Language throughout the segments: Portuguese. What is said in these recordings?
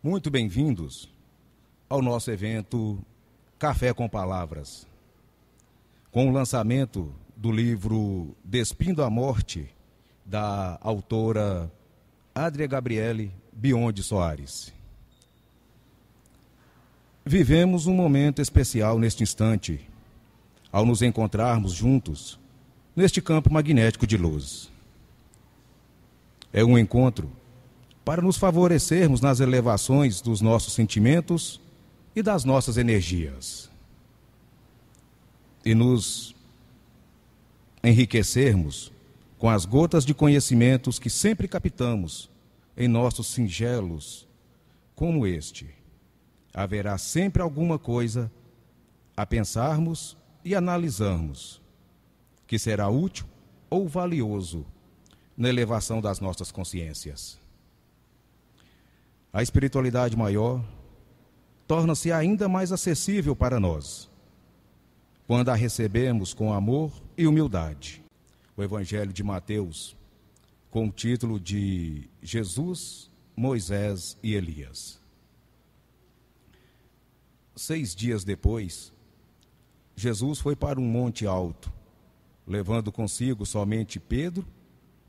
Muito bem-vindos ao nosso evento Café com Palavras, com o lançamento do livro Despindo a Morte, da autora Adria Gabriele Biondi Soares. Vivemos um momento especial neste instante, ao nos encontrarmos juntos neste campo magnético de luz. É um encontro para nos favorecermos nas elevações dos nossos sentimentos e das nossas energias, e nos enriquecermos com as gotas de conhecimentos que sempre captamos em nossos singelos como este. Haverá sempre alguma coisa a pensarmos e analisarmos que será útil ou valioso na elevação das nossas consciências. A espiritualidade maior torna-se ainda mais acessível para nós quando a recebemos com amor e humildade. O Evangelho de Mateus, com o título de Jesus, Moisés e Elias. 6 dias depois, Jesus foi para um monte alto, levando consigo somente Pedro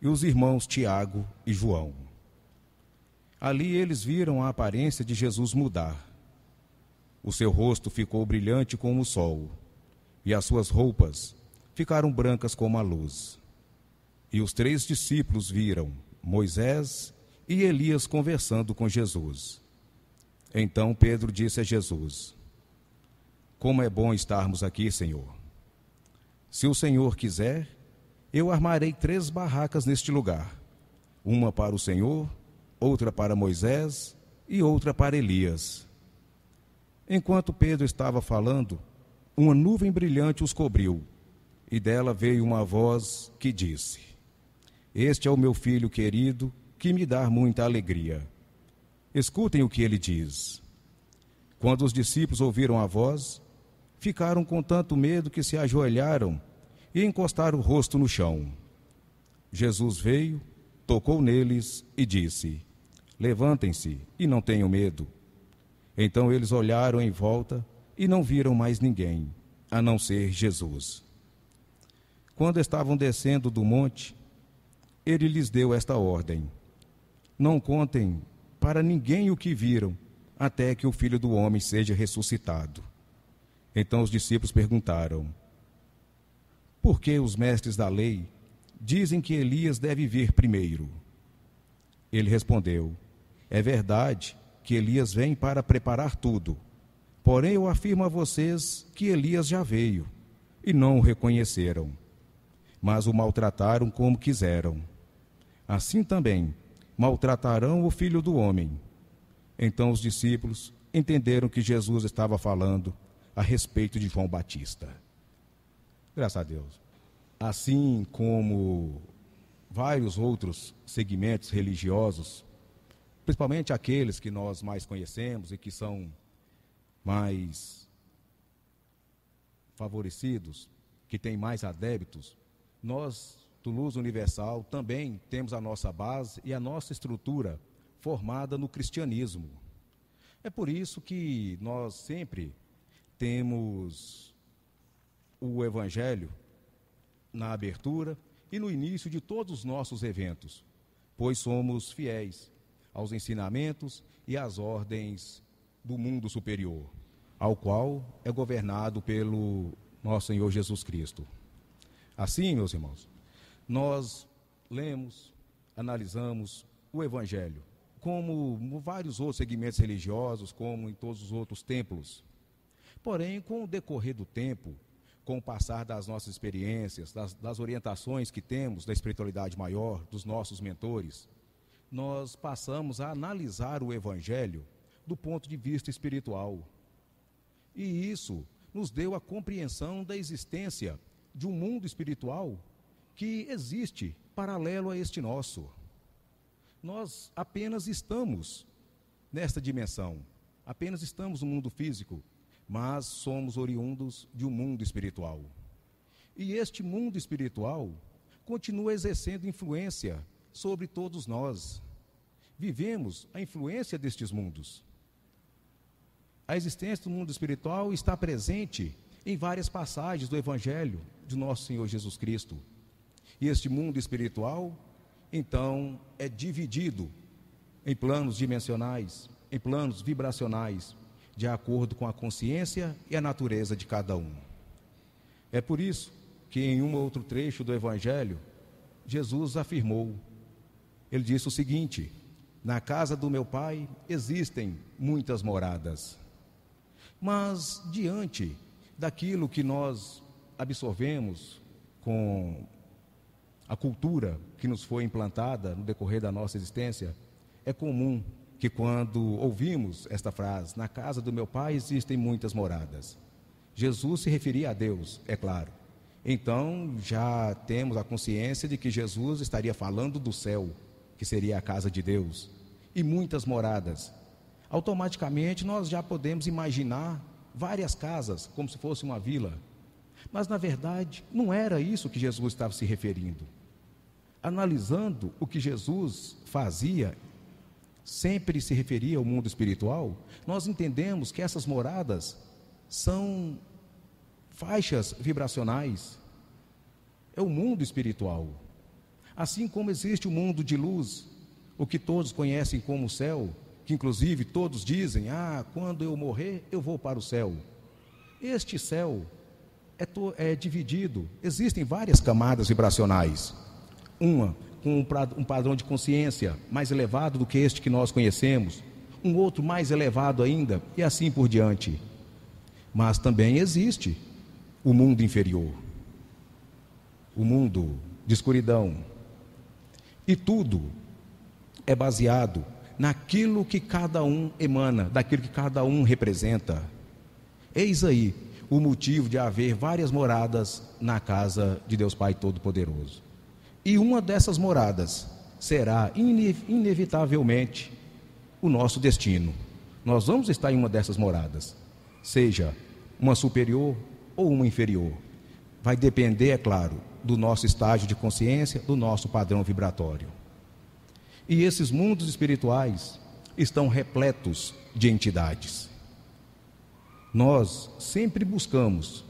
e os irmãos Tiago e João. Ali eles viram a aparência de Jesus mudar. O seu rosto ficou brilhante como o sol, e as suas roupas ficaram brancas como a luz. E os 3 discípulos viram Moisés e Elias conversando com Jesus. Então Pedro disse a Jesus: Como é bom estarmos aqui, Senhor. Se o Senhor quiser, eu armarei 3 barracas neste lugar, uma para o Senhor, outra para Moisés e outra para Elias. Enquanto Pedro estava falando, uma nuvem brilhante os cobriu, e dela veio uma voz que disse: Este é o meu filho querido, que me dá muita alegria. Escutem o que ele diz. Quando os discípulos ouviram a voz, ficaram com tanto medo que se ajoelharam e encostaram o rosto no chão. Jesus veio, tocou neles e disse: Levantem-se e não tenham medo. Então eles olharam em volta e não viram mais ninguém, a não ser Jesus. Quando estavam descendo do monte, ele lhes deu esta ordem: Não contem para ninguém o que viram, até que o Filho do Homem seja ressuscitado. Então os discípulos perguntaram: Por que os mestres da lei dizem que Elias deve vir primeiro? Ele respondeu: É verdade que Elias vem para preparar tudo. Porém, eu afirmo a vocês que Elias já veio, e não o reconheceram, mas o maltrataram como quiseram. Assim também maltratarão o Filho do Homem. Então os discípulos entenderam que Jesus estava falando a respeito de João Batista. Graças a Deus. Assim como vários outros segmentos religiosos, principalmente aqueles que nós mais conhecemos e que são mais favorecidos, que têm mais adeptos, nós, do Luz Universal, também temos a nossa base e a nossa estrutura formada no cristianismo. É por isso que nós sempre temos o Evangelho na abertura e no início de todos os nossos eventos, pois somos fiéis aos ensinamentos e às ordens do mundo superior, ao qual é governado pelo nosso Senhor Jesus Cristo. Assim, meus irmãos, nós lemos, analisamos o Evangelho, como vários outros segmentos religiosos, como em todos os outros templos. Porém, com o decorrer do tempo, com o passar das nossas experiências, das orientações que temos da espiritualidade maior, dos nossos mentores, nós passamos a analisar o Evangelho do ponto de vista espiritual. E isso nos deu a compreensão da existência de um mundo espiritual que existe paralelo a este nosso. Nós apenas estamos nesta dimensão, apenas estamos no mundo físico, mas somos oriundos de um mundo espiritual. E este mundo espiritual continua exercendo influência sobre todos nós. vivemos a influência destes mundos. A existência do mundo espiritual está presente em várias passagens do Evangelho de nosso Senhor Jesus Cristo. E este mundo espiritual, então, é dividido em planos dimensionais, em planos vibracionais, de acordo com a consciência e a natureza de cada um. É por isso que em um outro trecho do Evangelho, Jesus afirmou, ele disse o seguinte: na casa do meu Pai existem muitas moradas. Mas diante daquilo que nós absorvemos com a cultura que nos foi implantada no decorrer da nossa existência, é comum que quando ouvimos esta frase, na casa do meu Pai existem muitas moradas, Jesus se referia a Deus, é claro. Então já temos a consciência de que Jesus estaria falando do céu, que seria a casa de Deus, e muitas moradas. Automaticamente nós já podemos imaginar várias casas, como se fosse uma vila. Mas na verdade não era isso que Jesus estava se referindo. Analisando o que Jesus fazia, sempre se referia ao mundo espiritual, nós entendemos que essas moradas são faixas vibracionais. É o mundo espiritual. Assim como existe o mundo de luz, o que todos conhecem como céu, que inclusive todos dizem, quando eu morrer eu vou para o céu. Este céu é dividido, existem várias camadas vibracionais. Uma com um padrão de consciência mais elevado do que este que nós conhecemos, um outro mais elevado ainda, e assim por diante. Mas também existe o mundo inferior, o mundo de escuridão. E tudo é baseado naquilo que cada um emana, daquilo que cada um representa. Eis aí o motivo de haver várias moradas na casa de Deus Pai Todo-Poderoso. E uma dessas moradas será inevitavelmente o nosso destino. Nós vamos estar em uma dessas moradas, seja uma superior ou uma inferior. Vai depender, é claro, do nosso estágio de consciência, do nosso padrão vibratório. E esses mundos espirituais estão repletos de entidades. Nós sempre buscamos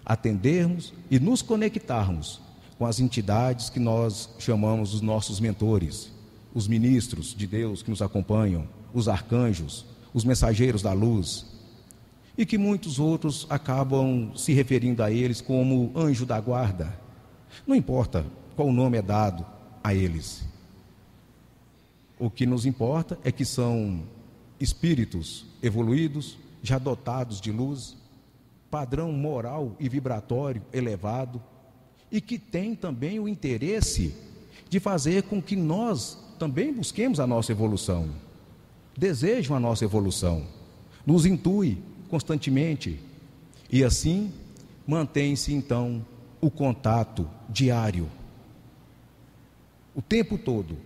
atendermos e nos conectarmos com as entidades que nós chamamos os nossos mentores, os ministros de Deus que nos acompanham, os arcanjos, os mensageiros da luz, e que muitos outros acabam se referindo a eles como anjo da guarda. Não importa qual nome é dado a eles. O que nos importa é que são espíritos evoluídos, já dotados de luz, padrão moral e vibratório elevado, e que têm também o interesse de fazer com que nós também busquemos a nossa evolução, desejam a nossa evolução, nos intui constantemente, e assim mantém-se então o contato diário. O tempo todo,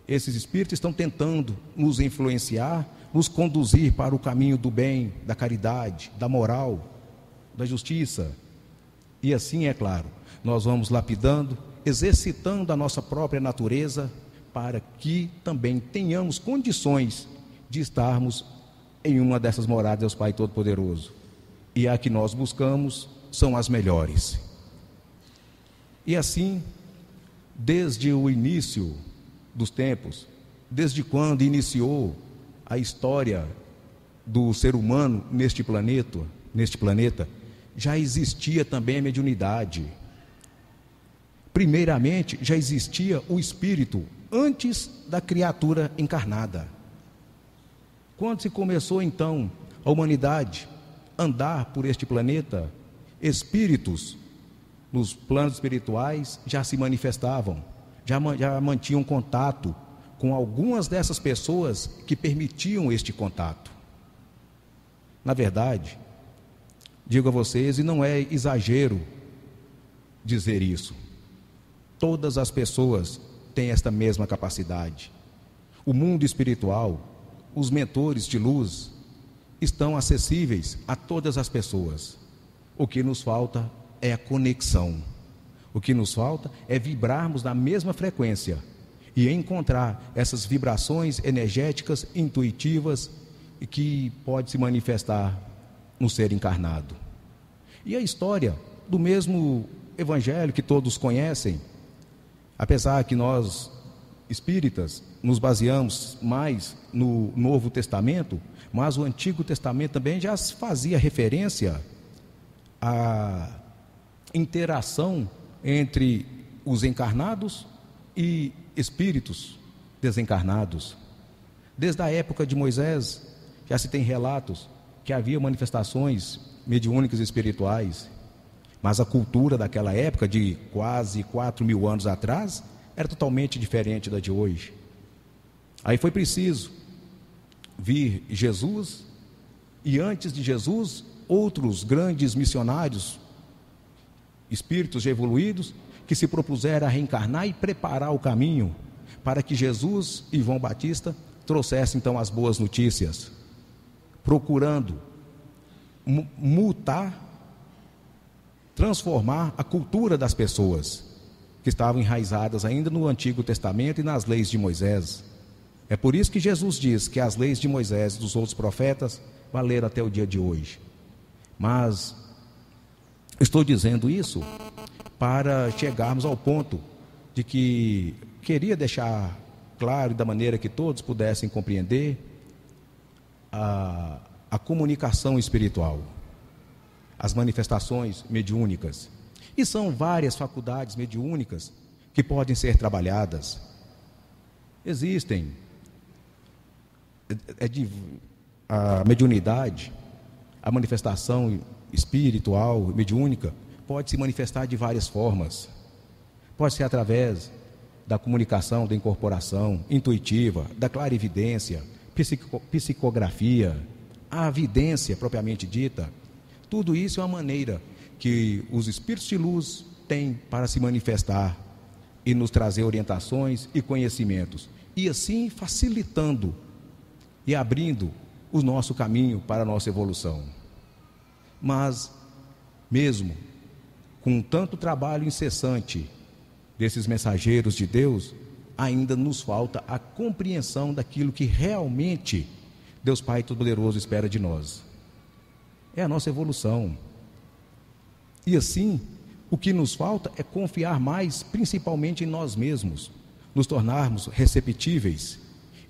esses espíritos estão tentando nos influenciar, nos conduzir para o caminho do bem, da caridade, da moral, da justiça. E assim, é claro, nós vamos lapidando, exercitando a nossa própria natureza para que também tenhamos condições de estarmos em uma dessas moradas, Deus Pai Todo-Poderoso. E a que nós buscamos são as melhores. E assim, desde o início dos tempos, desde quando iniciou a história do ser humano neste planeta, já existia também a mediunidade. Primeiramente, já existia o espírito antes da criatura encarnada. Quando se começou então a humanidade andar por este planeta, espíritos nos planos espirituais já se manifestavam, já mantinham contato com algumas dessas pessoas que permitiam este contato. Na verdade, digo a vocês, e não é exagero dizer isso, todas as pessoas têm esta mesma capacidade. O mundo espiritual, os mentores de luz, estão acessíveis a todas as pessoas. O que nos falta é a conexão. O que nos falta é vibrarmos na mesma frequência. e encontrar essas vibrações energéticas, intuitivas, e que pode se manifestar no ser encarnado. E a história do mesmo evangelho que todos conhecem, apesar que nós espíritas nos baseamos mais no Novo Testamento, mas o Antigo Testamento também já fazia referência à interação entre os encarnados e espíritos desencarnados. Desde a época de Moisés já se tem relatos que havia manifestações mediúnicas espirituais, mas a cultura daquela época, de quase 4.000 anos atrás, era totalmente diferente da de hoje. Aí foi preciso vir Jesus, e antes de Jesus, outros grandes missionários, espíritos já evoluídos, que se propuseram a reencarnar e preparar o caminho para que Jesus e João Batista trouxessem então as boas notícias, procurando mutar, transformar a cultura das pessoas que estavam enraizadas ainda no Antigo Testamento e nas leis de Moisés. É por isso que Jesus diz que as leis de Moisés e dos outros profetas valeram até o dia de hoje. Mas estou dizendo isso para chegarmos ao ponto de que queria deixar claro, da maneira que todos pudessem compreender, a comunicação espiritual, as manifestações mediúnicas. E são várias faculdades mediúnicas que podem ser trabalhadas. Existem a mediunidade, a manifestação espiritual, mediúnica, pode se manifestar de várias formas. Pode ser através da comunicação, da incorporação intuitiva, da clarividência, psicografia, a vidência propriamente dita. Tudo isso é uma maneira que os espíritos de luz têm para se manifestar e nos trazer orientações e conhecimentos, e assim facilitando e abrindo o nosso caminho para a nossa evolução. Mas mesmo com tanto trabalho incessante desses mensageiros de Deus, ainda nos falta a compreensão daquilo que realmente Deus Pai Todo-Poderoso espera de nós. É a nossa evolução. E assim, o que nos falta é confiar mais, principalmente em nós mesmos, nos tornarmos receptíveis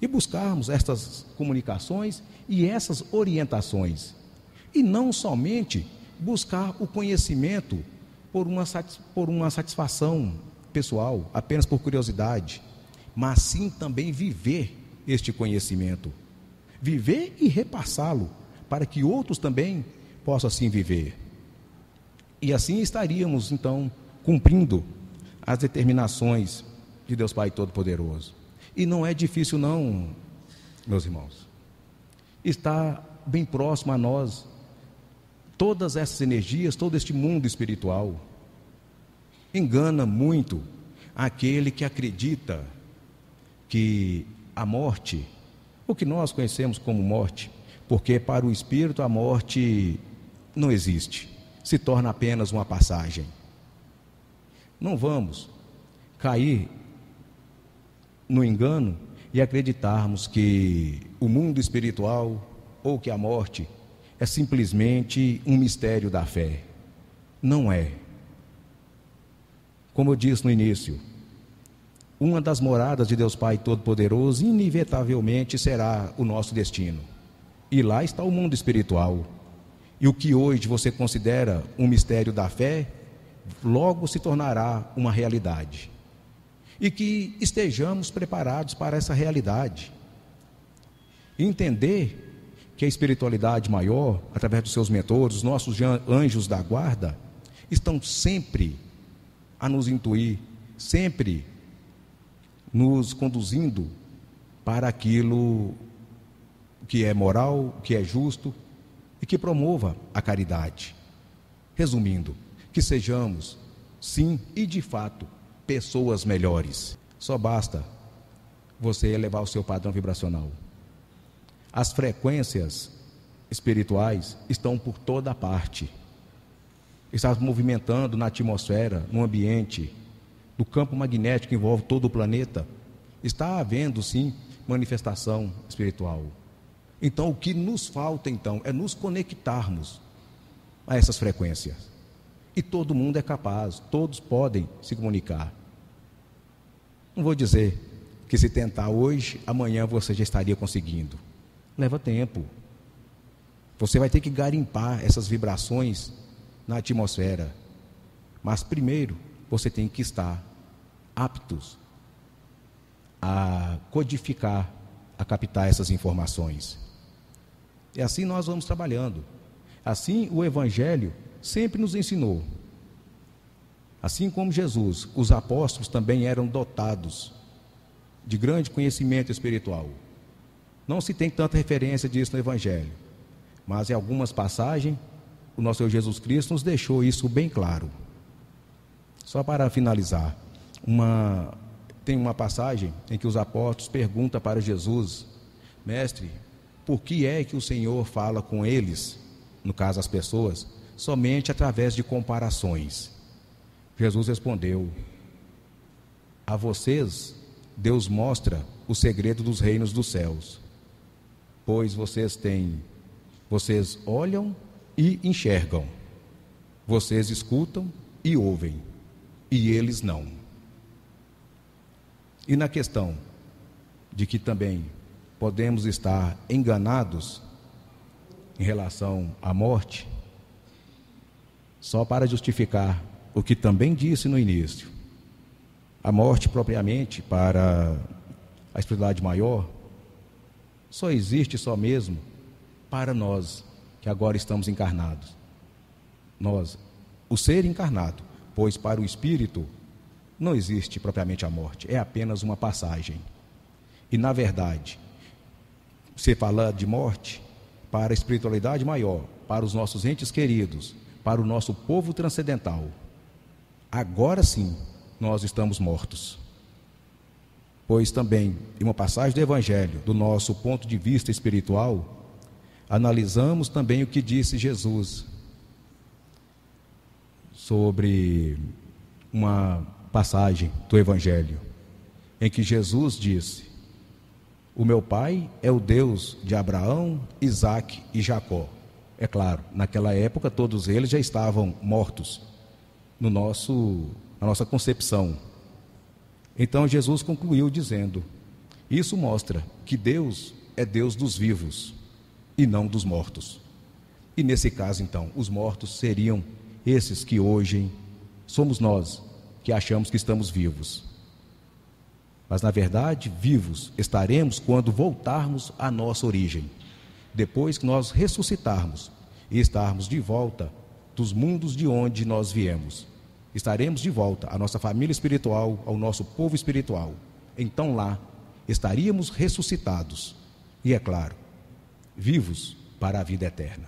e buscarmos essas comunicações e essas orientações. E não somente buscar o conhecimento por uma satisfação pessoal, apenas por curiosidade, mas sim também viver este conhecimento, viver e repassá-lo, para que outros também possam assim viver. E assim estaríamos então cumprindo as determinações de Deus Pai Todo-Poderoso. E não é difícil não, meus irmãos. Está bem próximo a nós todas essas energias, todo este mundo espiritual. Engana muito aquele que acredita que a morte, o que nós conhecemos como morte, porque para o espírito a morte não existe, se torna apenas uma passagem. Não vamos cair no engano e acreditarmos que o mundo espiritual ou que a morte é simplesmente um mistério da fé. Não é. Como eu disse no início, uma das moradas de Deus Pai Todo-Poderoso inevitavelmente será o nosso destino. E lá está o mundo espiritual. E o que hoje você considera um mistério da fé, logo se tornará uma realidade. E que estejamos preparados para essa realidade. Entender que a espiritualidade maior, através dos seus mentores, os nossos anjos da guarda, estão sempre a nos intuir, sempre nos conduzindo para aquilo que é moral, que é justo e que promova a caridade. Resumindo, que sejamos, sim e de fato, pessoas melhores. Só basta você elevar o seu padrão vibracional. As frequências espirituais estão por toda parte. Está movimentando na atmosfera, no ambiente, no campo magnético que envolve todo o planeta. Está havendo, sim, manifestação espiritual. Então, o que nos falta, então, é nos conectarmos a essas frequências. E todo mundo é capaz, todos podem se comunicar. Não vou dizer que se tentar hoje, amanhã você já estaria conseguindo. Leva tempo. Você vai ter que garimpar essas vibrações na atmosfera. Mas primeiro, você tem que estar aptos a codificar, a captar essas informações. E assim nós vamos trabalhando. Assim o Evangelho sempre nos ensinou. Assim como Jesus, os apóstolos também eram dotados de grande conhecimento espiritual. Não se tem tanta referência disso no Evangelho, mas em algumas passagens, o nosso Senhor Jesus Cristo nos deixou isso bem claro. Só para finalizar, tem uma passagem em que os apóstolos perguntam para Jesus: Mestre, por que é que o Senhor fala com eles, no caso as pessoas, somente através de comparações? Jesus respondeu: a vocês Deus mostra o segredo dos reinos dos céus, pois vocês olham e enxergam, vocês escutam e ouvem, e eles não. E na questão de que também podemos estar enganados em relação à morte, só para justificar o que também disse no início, a morte propriamente para a espiritualidade maior só existe só mesmo para nós que agora estamos encarnados. Nós, o ser encarnado, pois para o espírito não existe propriamente a morte, é apenas uma passagem. E na verdade, se falar de morte, para a espiritualidade maior, para os nossos entes queridos, para o nosso povo transcendental, agora sim nós estamos mortos. Pois também, em uma passagem do Evangelho, do nosso ponto de vista espiritual, analisamos também o que disse Jesus sobre uma passagem do Evangelho, em que Jesus disse: o meu pai é o Deus de Abraão, Isaque e Jacó. É claro, naquela época todos eles já estavam mortos na nossa concepção. Então Jesus concluiu dizendo: isso mostra que Deus é Deus dos vivos e não dos mortos. E nesse caso então, os mortos seriam esses que hoje somos nós, que achamos que estamos vivos. Mas na verdade, vivos estaremos quando voltarmos à nossa origem, depois que nós ressuscitarmos e estarmos de volta dos mundos de onde nós viemos. Estaremos de volta à nossa família espiritual, ao nosso povo espiritual. Então lá estaríamos ressuscitados e, é claro, vivos para a vida eterna.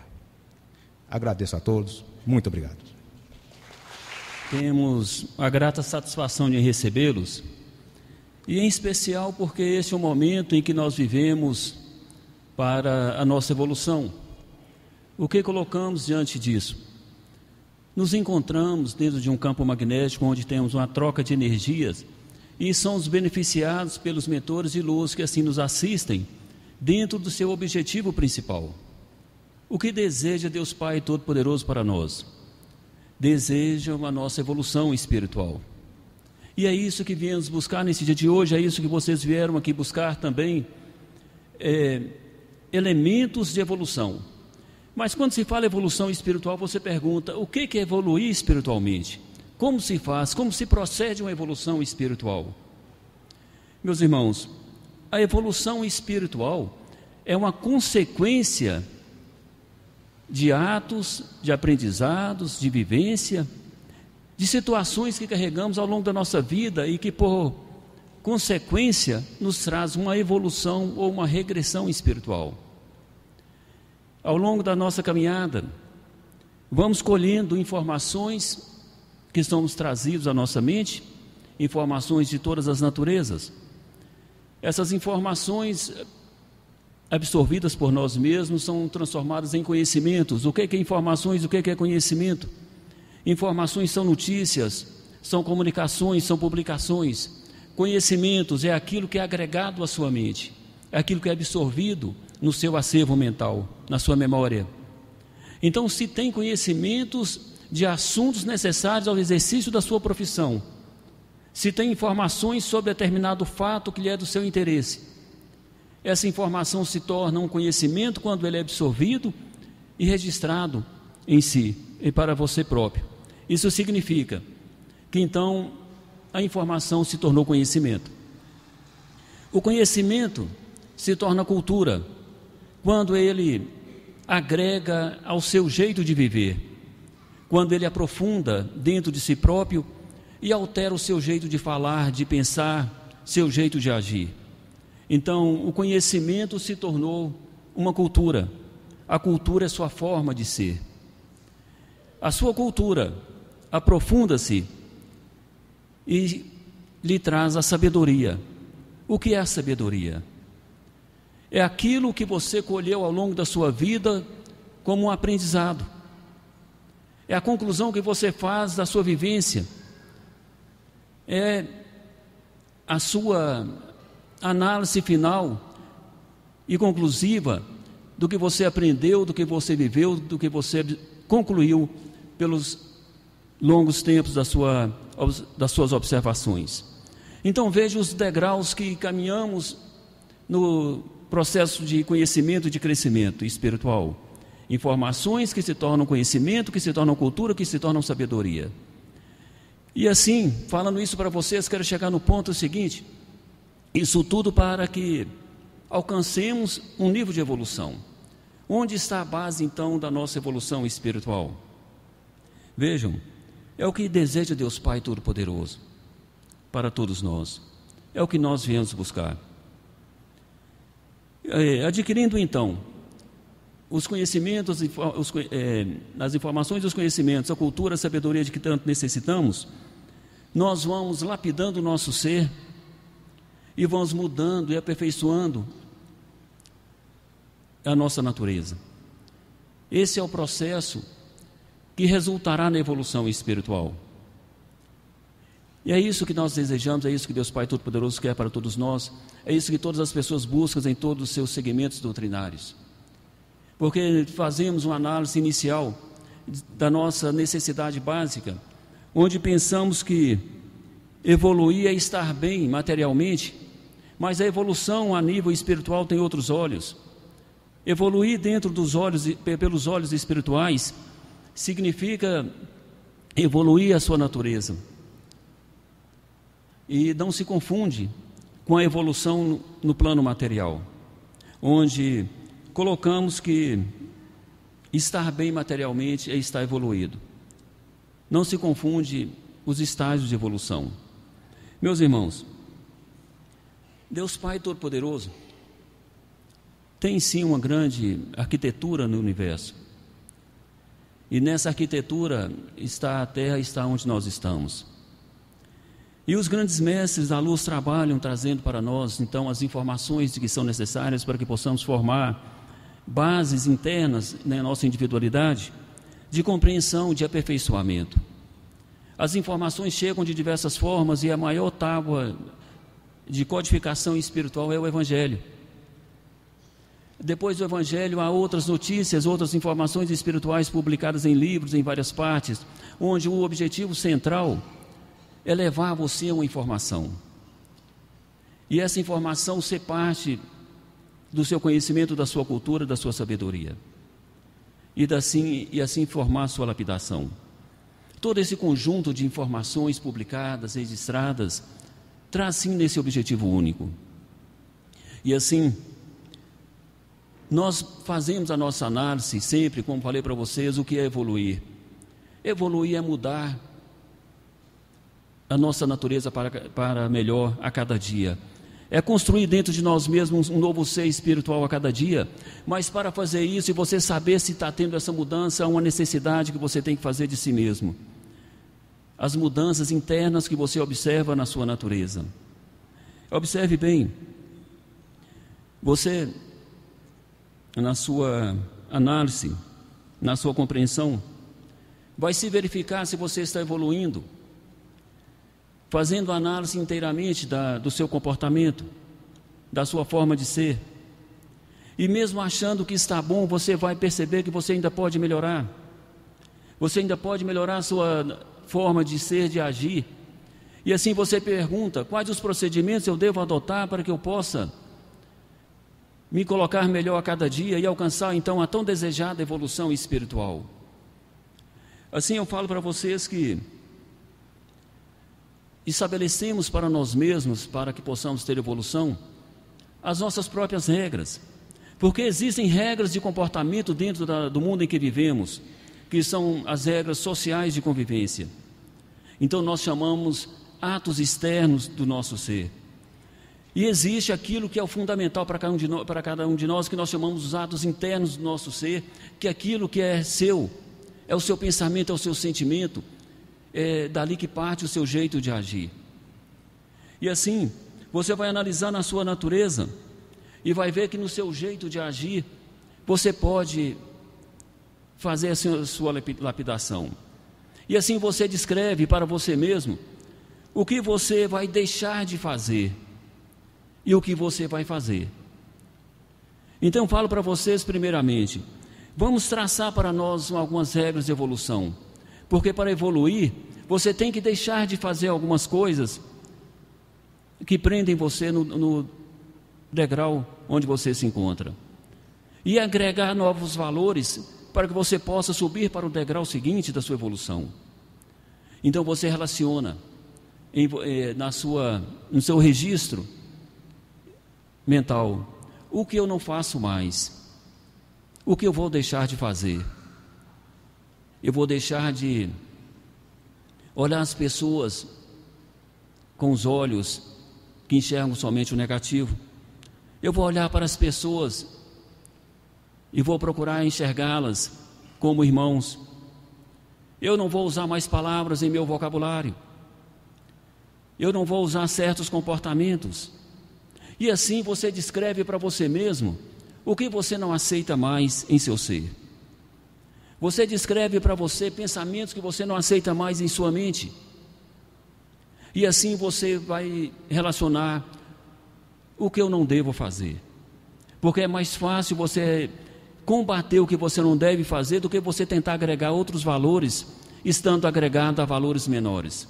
Agradeço a todos, muito obrigado. Temos a grata satisfação de recebê-los, e em especial porque esse é o momento em que nós vivemos para a nossa evolução. O que colocamos diante disso? Nos encontramos dentro de um campo magnético onde temos uma troca de energias e somos beneficiados pelos mentores de luz que assim nos assistem dentro do seu objetivo principal. O que deseja Deus Pai Todo-Poderoso para nós? Deseja a nossa evolução espiritual. E é isso que viemos buscar nesse dia de hoje, é isso que vocês vieram aqui buscar também, elementos de evolução. Mas quando se fala evolução espiritual, você pergunta: o que é evoluir espiritualmente? Como se faz? Como se procede uma evolução espiritual? Meus irmãos, a evolução espiritual é uma consequência de atos, de aprendizados, de vivência, de situações que carregamos ao longo da nossa vida e que, por consequência, nos traz uma evolução ou uma regressão espiritual. Ao longo da nossa caminhada, vamos colhendo informações que são nos trazidas à nossa mente, informações de todas as naturezas. Essas informações absorvidas por nós mesmos são transformadas em conhecimentos. O que é informações? O que é conhecimento? Informações são notícias, são comunicações, são publicações. conhecimentos é aquilo que é agregado à sua mente, é aquilo que é absorvido no seu acervo mental, na sua memória. Então, se tem conhecimentos de assuntos necessários ao exercício da sua profissão, se tem informações sobre determinado fato que lhe é do seu interesse, essa informação se torna um conhecimento quando ele é absorvido e registrado em si e para você próprio. Isso significa que então a informação se tornou conhecimento. O conhecimento se torna cultura quando ele agrega ao seu jeito de viver, quando ele aprofunda dentro de si próprio e altera o seu jeito de falar, de pensar, seu jeito de agir. Então, o conhecimento se tornou uma cultura. A cultura é sua forma de ser. A sua cultura aprofunda-se e lhe traz a sabedoria. O que é a sabedoria? É aquilo que você colheu ao longo da sua vida como um aprendizado. É a conclusão que você faz da sua vivência. É a sua análise final e conclusiva do que você aprendeu, do que você viveu, do que você concluiu pelos longos tempos das suas observações. Então veja os degraus que caminhamos no processo de conhecimento e de crescimento espiritual. Informações que se tornam conhecimento, que se tornam cultura, que se tornam sabedoria. E assim, falando isso para vocês, quero chegar no ponto seguinte: isso tudo para que alcancemos um nível de evolução. Onde está a base então da nossa evolução espiritual? Vejam, é o que deseja Deus Pai Todo-Poderoso para todos nós. É o que nós viemos buscar. Adquirindo então os conhecimentos, as informações e os conhecimentos, a cultura, a sabedoria de que tanto necessitamos, nós vamos lapidando o nosso ser e vamos mudando e aperfeiçoando a nossa natureza. Esse é o processo que resultará na evolução espiritual. E é isso que nós desejamos, é isso que Deus Pai Todo-Poderoso quer para todos nós, é isso que todas as pessoas buscam em todos os seus segmentos doutrinários. Porque fazemos uma análise inicial da nossa necessidade básica, onde pensamos que evoluir é estar bem materialmente, mas a evolução a nível espiritual tem outros olhos. Evoluir dentro dos olhos, pelos olhos espirituais, significa evoluir a sua natureza. E não se confunde com a evolução no plano material, onde colocamos que estar bem materialmente é estar evoluído. Não se confunde os estágios de evolução. Meus irmãos, Deus Pai Todo-Poderoso tem sim uma grande arquitetura no universo. E nessa arquitetura está a Terra, está onde nós estamos. E os grandes mestres da luz trabalham trazendo para nós, então, as informações que são necessárias para que possamos formar bases internas na nossa individualidade, de compreensão, de aperfeiçoamento. As informações chegam de diversas formas e a maior tábua de codificação espiritual é o Evangelho. Depois do Evangelho há outras notícias, outras informações espirituais publicadas em livros em várias partes, onde o objetivo central é levar você a uma informação. E essa informação ser parte do seu conhecimento, da sua cultura, da sua sabedoria. E assim formar a sua lapidação. Todo esse conjunto de informações publicadas, registradas, traz sim nesse objetivo único. E assim, nós fazemos a nossa análise sempre, como falei para vocês, o que é evoluir. Evoluir é mudar a nossa natureza para melhor a cada dia. É construir dentro de nós mesmos um novo ser espiritual a cada dia. Mas para fazer isso e você saber se está tendo essa mudança, há uma necessidade que você tem que fazer de si mesmo. As mudanças internas que você observa na sua natureza. Observe bem. Você, na sua análise, na sua compreensão, vai se verificar se você está evoluindo. fazendo análise inteiramente do seu comportamento, da sua forma de ser. E mesmo achando que está bom, você vai perceber que você ainda pode melhorar. Você ainda pode melhorar a sua forma de ser, de agir. E assim você pergunta: quais os procedimentos eu devo adotar para que eu possa me colocar melhor a cada dia e alcançar então a tão desejada evolução espiritual? Assim eu falo para vocês que estabelecemos para nós mesmos, para que possamos ter evolução, as nossas próprias regras. Porque existem regras de comportamento dentro do mundo em que vivemos, que são as regras sociais de convivência. Então nós chamamos atos externos do nosso ser. E existe aquilo que é o fundamental para cada um de nós, que nós chamamos os atos internos do nosso ser, que é aquilo que é seu, é o seu pensamento, é o seu sentimento, é dali que parte o seu jeito de agir. E assim, você vai analisar na sua natureza e vai ver que no seu jeito de agir, você pode fazer a sua lapidação. E assim você descreve para você mesmo o que você vai deixar de fazer e o que você vai fazer. Então eu falo para vocês primeiramente, vamos traçar para nós algumas regras de evolução, porque para evoluir, você tem que deixar de fazer algumas coisas que prendem você no degrau onde você se encontra, e agregar novos valores para que você possa subir para o degrau seguinte da sua evolução. Então você relaciona no seu registro mental: o que eu não faço mais, o que eu vou deixar de fazer. Eu vou deixar de olhar as pessoas com os olhos que enxergam somente o negativo. Eu vou olhar para as pessoas e vou procurar enxergá-las como irmãos. Eu não vou usar mais palavras em meu vocabulário. Eu não vou usar certos comportamentos. E assim você descreve para você mesmo o que você não aceita mais em seu ser. Você descreve para você pensamentos que você não aceita mais em sua mente. E assim você vai relacionar o que eu não devo fazer. Porque é mais fácil você combater o que você não deve fazer do que você tentar agregar outros valores, estando agregado a valores menores.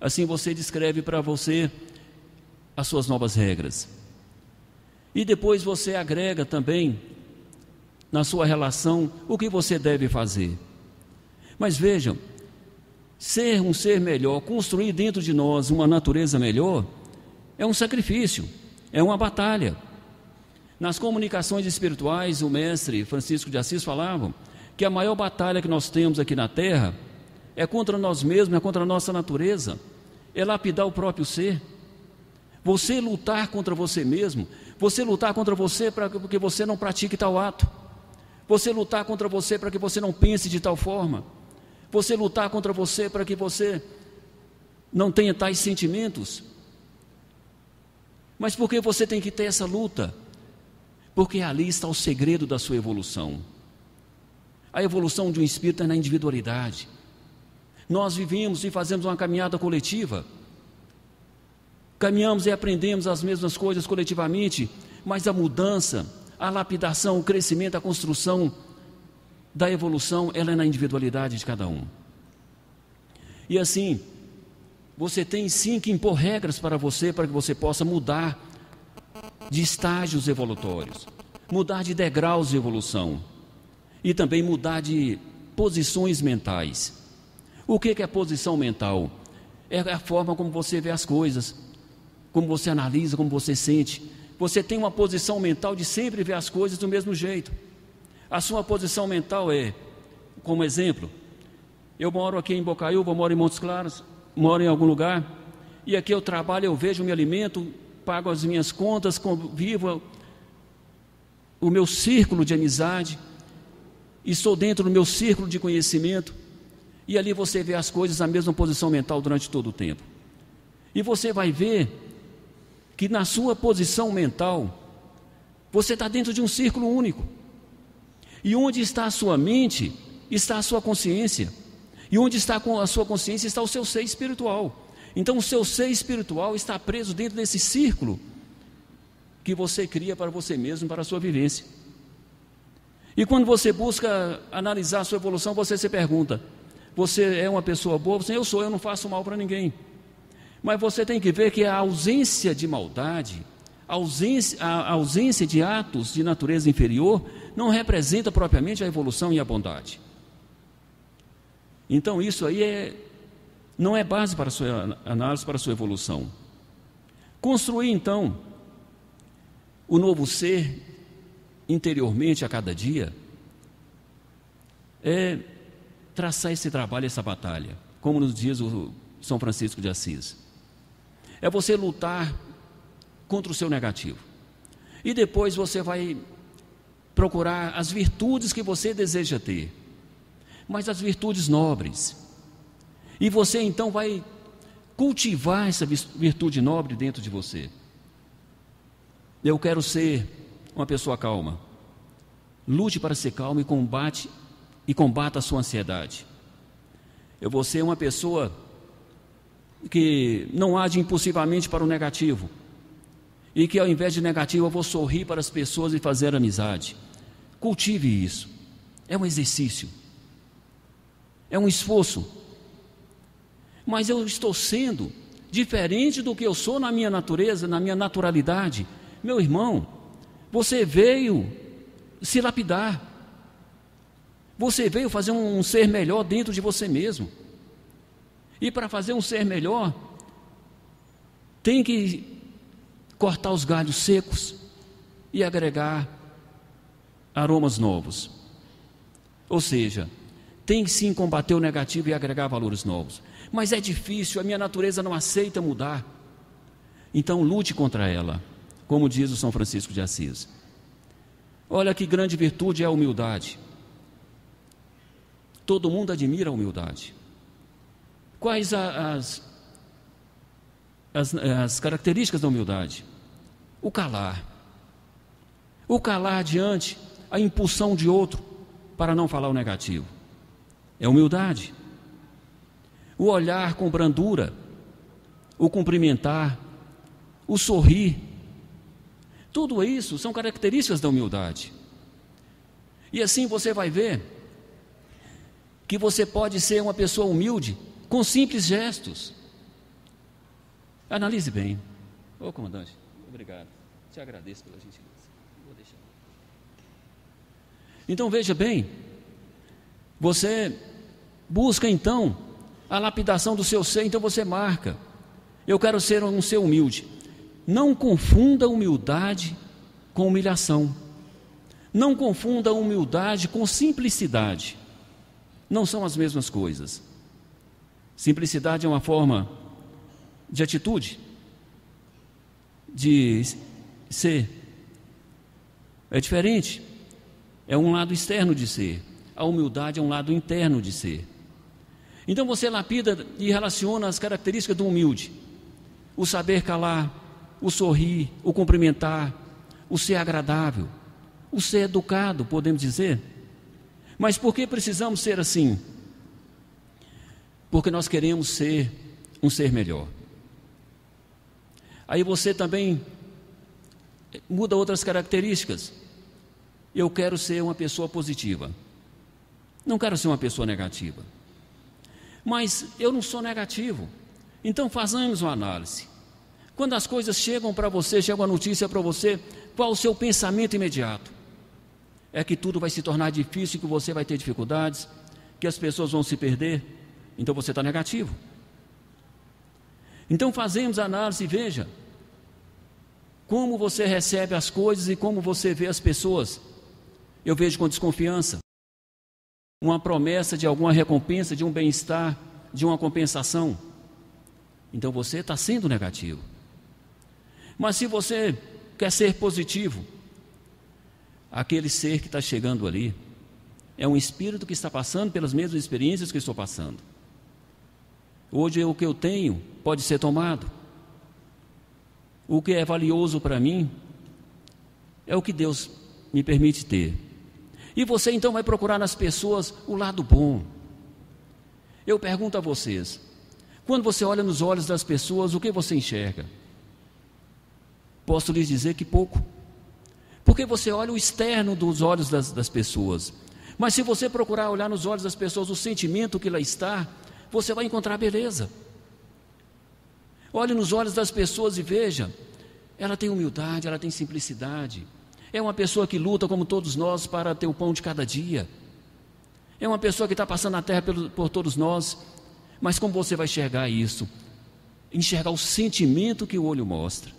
Assim você descreve para você as suas novas regras. E depois você agrega também na sua relação o que você deve fazer. Mas vejam, ser um ser melhor, construir dentro de nós uma natureza melhor, é um sacrifício, é uma batalha. Nas comunicações espirituais, o mestre Francisco de Assis falava que a maior batalha que nós temos aqui na Terra é contra nós mesmos, é contra a nossa natureza, é lapidar o próprio ser. Você lutar contra você mesmo, você lutar contra você para que você não pratique tal ato, você lutar contra você para que você não pense de tal forma, você lutar contra você para que você não tenha tais sentimentos. Mas por que você tem que ter essa luta? Porque ali está o segredo da sua evolução. A evolução de um espírito é na individualidade. Nós vivemos e fazemos uma caminhada coletiva. Caminhamos e aprendemos as mesmas coisas coletivamente, mas a mudança, a lapidação, o crescimento, a construção da evolução, ela é na individualidade de cada um. E assim, você tem sim que impor regras para que você possa mudar de estágios evolutórios, mudar de degraus de evolução e também mudar de posições mentais. O que é posição mental? É a forma como você vê as coisas, como você analisa, como você sente. Você tem uma posição mental de sempre ver as coisas do mesmo jeito. A sua posição mental é, como exemplo, eu moro aqui em Bocaiúva, moro em Montes Claros, moro em algum lugar, e aqui eu trabalho, eu vejo, me alimento, pago as minhas contas, convivo o meu círculo de amizade, estou dentro do meu círculo de conhecimento, e ali você vê as coisas na mesma posição mental durante todo o tempo. E você vai ver que na sua posição mental, você está dentro de um círculo único. E onde está a sua mente, está a sua consciência. E onde está a sua consciência, está o seu ser espiritual. Então o seu ser espiritual está preso dentro desse círculo que você cria para você mesmo, para a sua vivência. E quando você busca analisar a sua evolução, você se pergunta: você é uma pessoa boa? Você, eu sou, eu não faço mal para ninguém. Mas você tem que ver que a ausência de maldade, a ausência de atos de natureza inferior, não representa propriamente a evolução e a bondade. Então isso aí não é base para a sua análise, para a sua evolução. Construir então o novo ser interiormente a cada dia é traçar esse trabalho, essa batalha, como nos diz o São Francisco de Assis. É você lutar contra o seu negativo. E depois você vai procurar as virtudes que você deseja ter, mas as virtudes nobres. E você então vai cultivar essa virtude nobre dentro de você. Eu quero ser uma pessoa calma. Lute para ser calmo e combata a sua ansiedade. Eu vou ser uma pessoa que não age impulsivamente para o negativo, e que ao invés de negativo eu vou sorrir para as pessoas e fazer amizade. Cultive isso. É um exercício, é um esforço, mas eu estou sendo diferente do que eu sou na minha natureza, na minha naturalidade. Meu irmão, você veio se lapidar, você veio fazer um ser melhor dentro de você mesmo. E para fazer um ser melhor, tem que cortar os galhos secos e agregar aromas novos. Ou seja, tem que sim combater o negativo e agregar valores novos. Mas é difícil, a minha natureza não aceita mudar. Então lute contra ela, como diz o São Francisco de Assis. Olha que grande virtude é a humildade. Todo mundo admira a humildade. Quais as características da humildade? O calar. O calar diante a impulsão de outro para não falar o negativo. É humildade. O olhar com brandura, o cumprimentar, o sorrir. Tudo isso são características da humildade. E assim você vai ver que você pode ser uma pessoa humilde com simples gestos. Analise bem. Ô comandante, obrigado. Te agradeço pela gentileza. Vou deixar. Então veja bem, você busca então a lapidação do seu ser, então você marca: eu quero ser um ser humilde. Não confunda humildade com humilhação. Não confunda humildade com simplicidade. Não são as mesmas coisas. Simplicidade é uma forma de atitude, de ser. É diferente. É um lado externo de ser. A humildade é um lado interno de ser. Então você lapida e relaciona as características do humilde: o saber calar, o sorrir, o cumprimentar, o ser agradável, o ser educado, podemos dizer. Mas por que precisamos ser assim? Porque nós queremos ser um ser melhor. Aí você também muda outras características. Eu quero ser uma pessoa positiva. Não quero ser uma pessoa negativa. Mas eu não sou negativo. Então façamos uma análise. Quando as coisas chegam para você, chega uma notícia para você, qual o seu pensamento imediato? É que tudo vai se tornar difícil, que você vai ter dificuldades, que as pessoas vão se perder. Então você está negativo. Então fazemos a análise e veja como você recebe as coisas e como você vê as pessoas. Eu vejo com desconfiança uma promessa de alguma recompensa, de um bem-estar, de uma compensação. Então você está sendo negativo. Mas se você quer ser positivo, aquele ser que está chegando ali é um espírito que está passando pelas mesmas experiências que eu estou passando. Hoje o que eu tenho pode ser tomado. O que é valioso para mim é o que Deus me permite ter. E você então vai procurar nas pessoas o lado bom. Eu pergunto a vocês: Quando você olha nos olhos das pessoas, o que você enxerga? Posso lhes dizer que pouco. Porque você olha o externo dos olhos das pessoas. Mas se você procurar olhar nos olhos das pessoas o sentimento que lá está, você vai encontrar beleza. Olhe nos olhos das pessoas e veja, ela tem humildade, ela tem simplicidade. É uma pessoa que luta como todos nós para ter o pão de cada dia. É uma pessoa que está passando na terra por todos nós. Mas como você vai enxergar isso? Enxergar o sentimento que o olho mostra.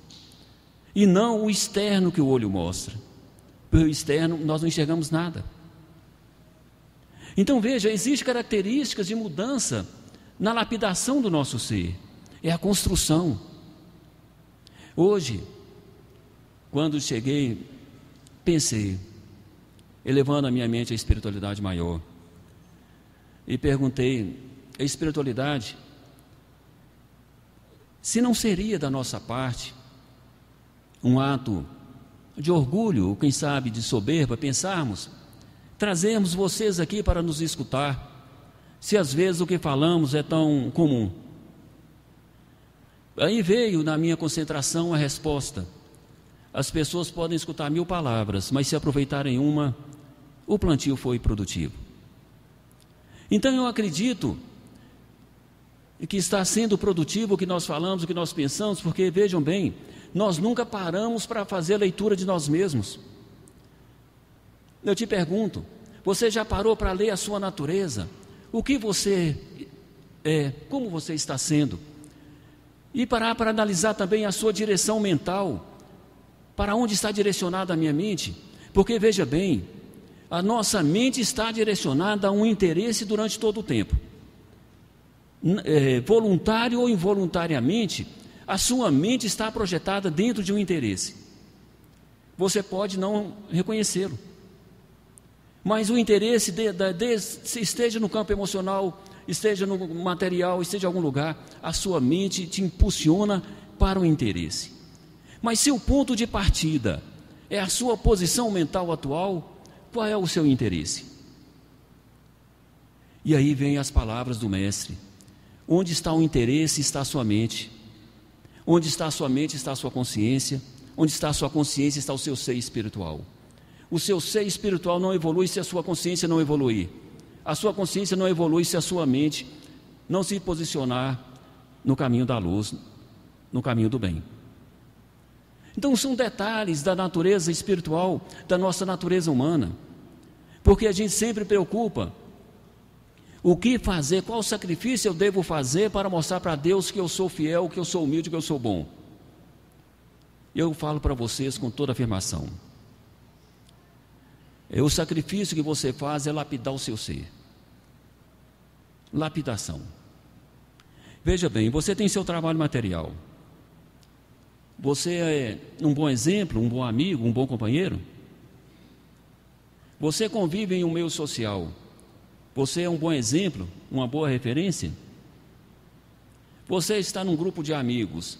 E não o externo que o olho mostra. Pelo externo nós não enxergamos nada. Então veja, existem características de mudança na lapidação do nosso ser. É a construção. Hoje, quando cheguei, pensei, elevando a minha mente à espiritualidade maior, e perguntei, a espiritualidade, se não seria da nossa parte um ato de orgulho, ou quem sabe de soberba, pensarmos, trazermos vocês aqui para nos escutar, se às vezes o que falamos é tão comum. Aí veio na minha concentração a resposta: as pessoas podem escutar 1000 palavras, mas se aproveitarem uma, o plantio foi produtivo. Então eu acredito que está sendo produtivo o que nós falamos, o que nós pensamos, porque vejam bem, nós nunca paramos para fazer a leitura de nós mesmos. Eu te pergunto, você já parou para ler a sua natureza? O que você é, como você está sendo? E parar para analisar também a sua direção mental, para onde está direcionada a minha mente? Porque veja bem, a nossa mente está direcionada a um interesse durante todo o tempo. Voluntário ou involuntariamente, a sua mente está projetada dentro de um interesse. Você pode não reconhecê-lo, mas o interesse esteja no campo emocional, esteja no material, esteja em algum lugar, a sua mente te impulsiona para o interesse. Mas se o ponto de partida é a sua posição mental atual, qual é o seu interesse? E aí vem as palavras do mestre: onde está o interesse, está a sua mente. Onde está a sua mente, está a sua consciência. Onde está a sua consciência, está o seu ser espiritual. O seu ser espiritual não evolui se a sua consciência não evoluir. A sua consciência não evolui se a sua mente não se posicionar no caminho da luz, no caminho do bem. Então são detalhes da natureza espiritual, da nossa natureza humana, porque a gente sempre preocupa o que fazer, qual sacrifício eu devo fazer para mostrar para Deus que eu sou fiel, que eu sou humilde, que eu sou bom. Eu falo para vocês com toda afirmação, o sacrifício que você faz é lapidar o seu ser. Lapidação. Veja bem, você tem seu trabalho material. Você é um bom exemplo, um bom amigo, um bom companheiro. Você convive em um meio social. Você é um bom exemplo, uma boa referência. Você está num grupo de amigos.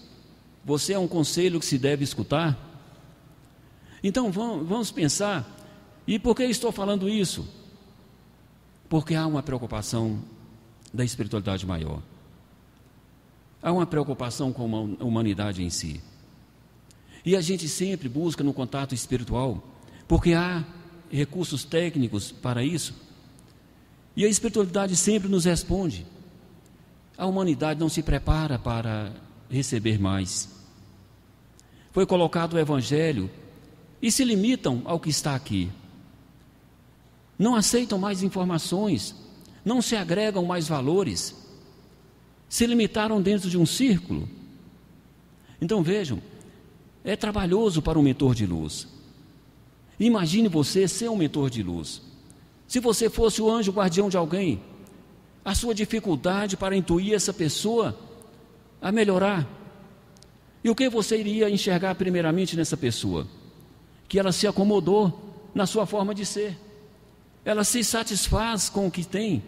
Você é um conselho que se deve escutar. Então vamos pensar. E por que estou falando isso? Porque há uma preocupação da espiritualidade maior. Há uma preocupação com a humanidade em si. E a gente sempre busca no contato espiritual, porque há recursos técnicos para isso. E a espiritualidade sempre nos responde. A humanidade não se prepara para receber mais. Foi colocado o Evangelho e se limitam ao que está aqui. Não aceitam mais informações, não se agregam mais valores, se limitaram dentro de um círculo. Então vejam, é trabalhoso para um mentor de luz. Imagine você ser um mentor de luz. Se você fosse o anjo guardião de alguém, a sua dificuldade para intuir essa pessoa a melhorar. E o que você iria enxergar primeiramente nessa pessoa? Que ela se acomodou na sua forma de ser. Ela se satisfaz com o que tem,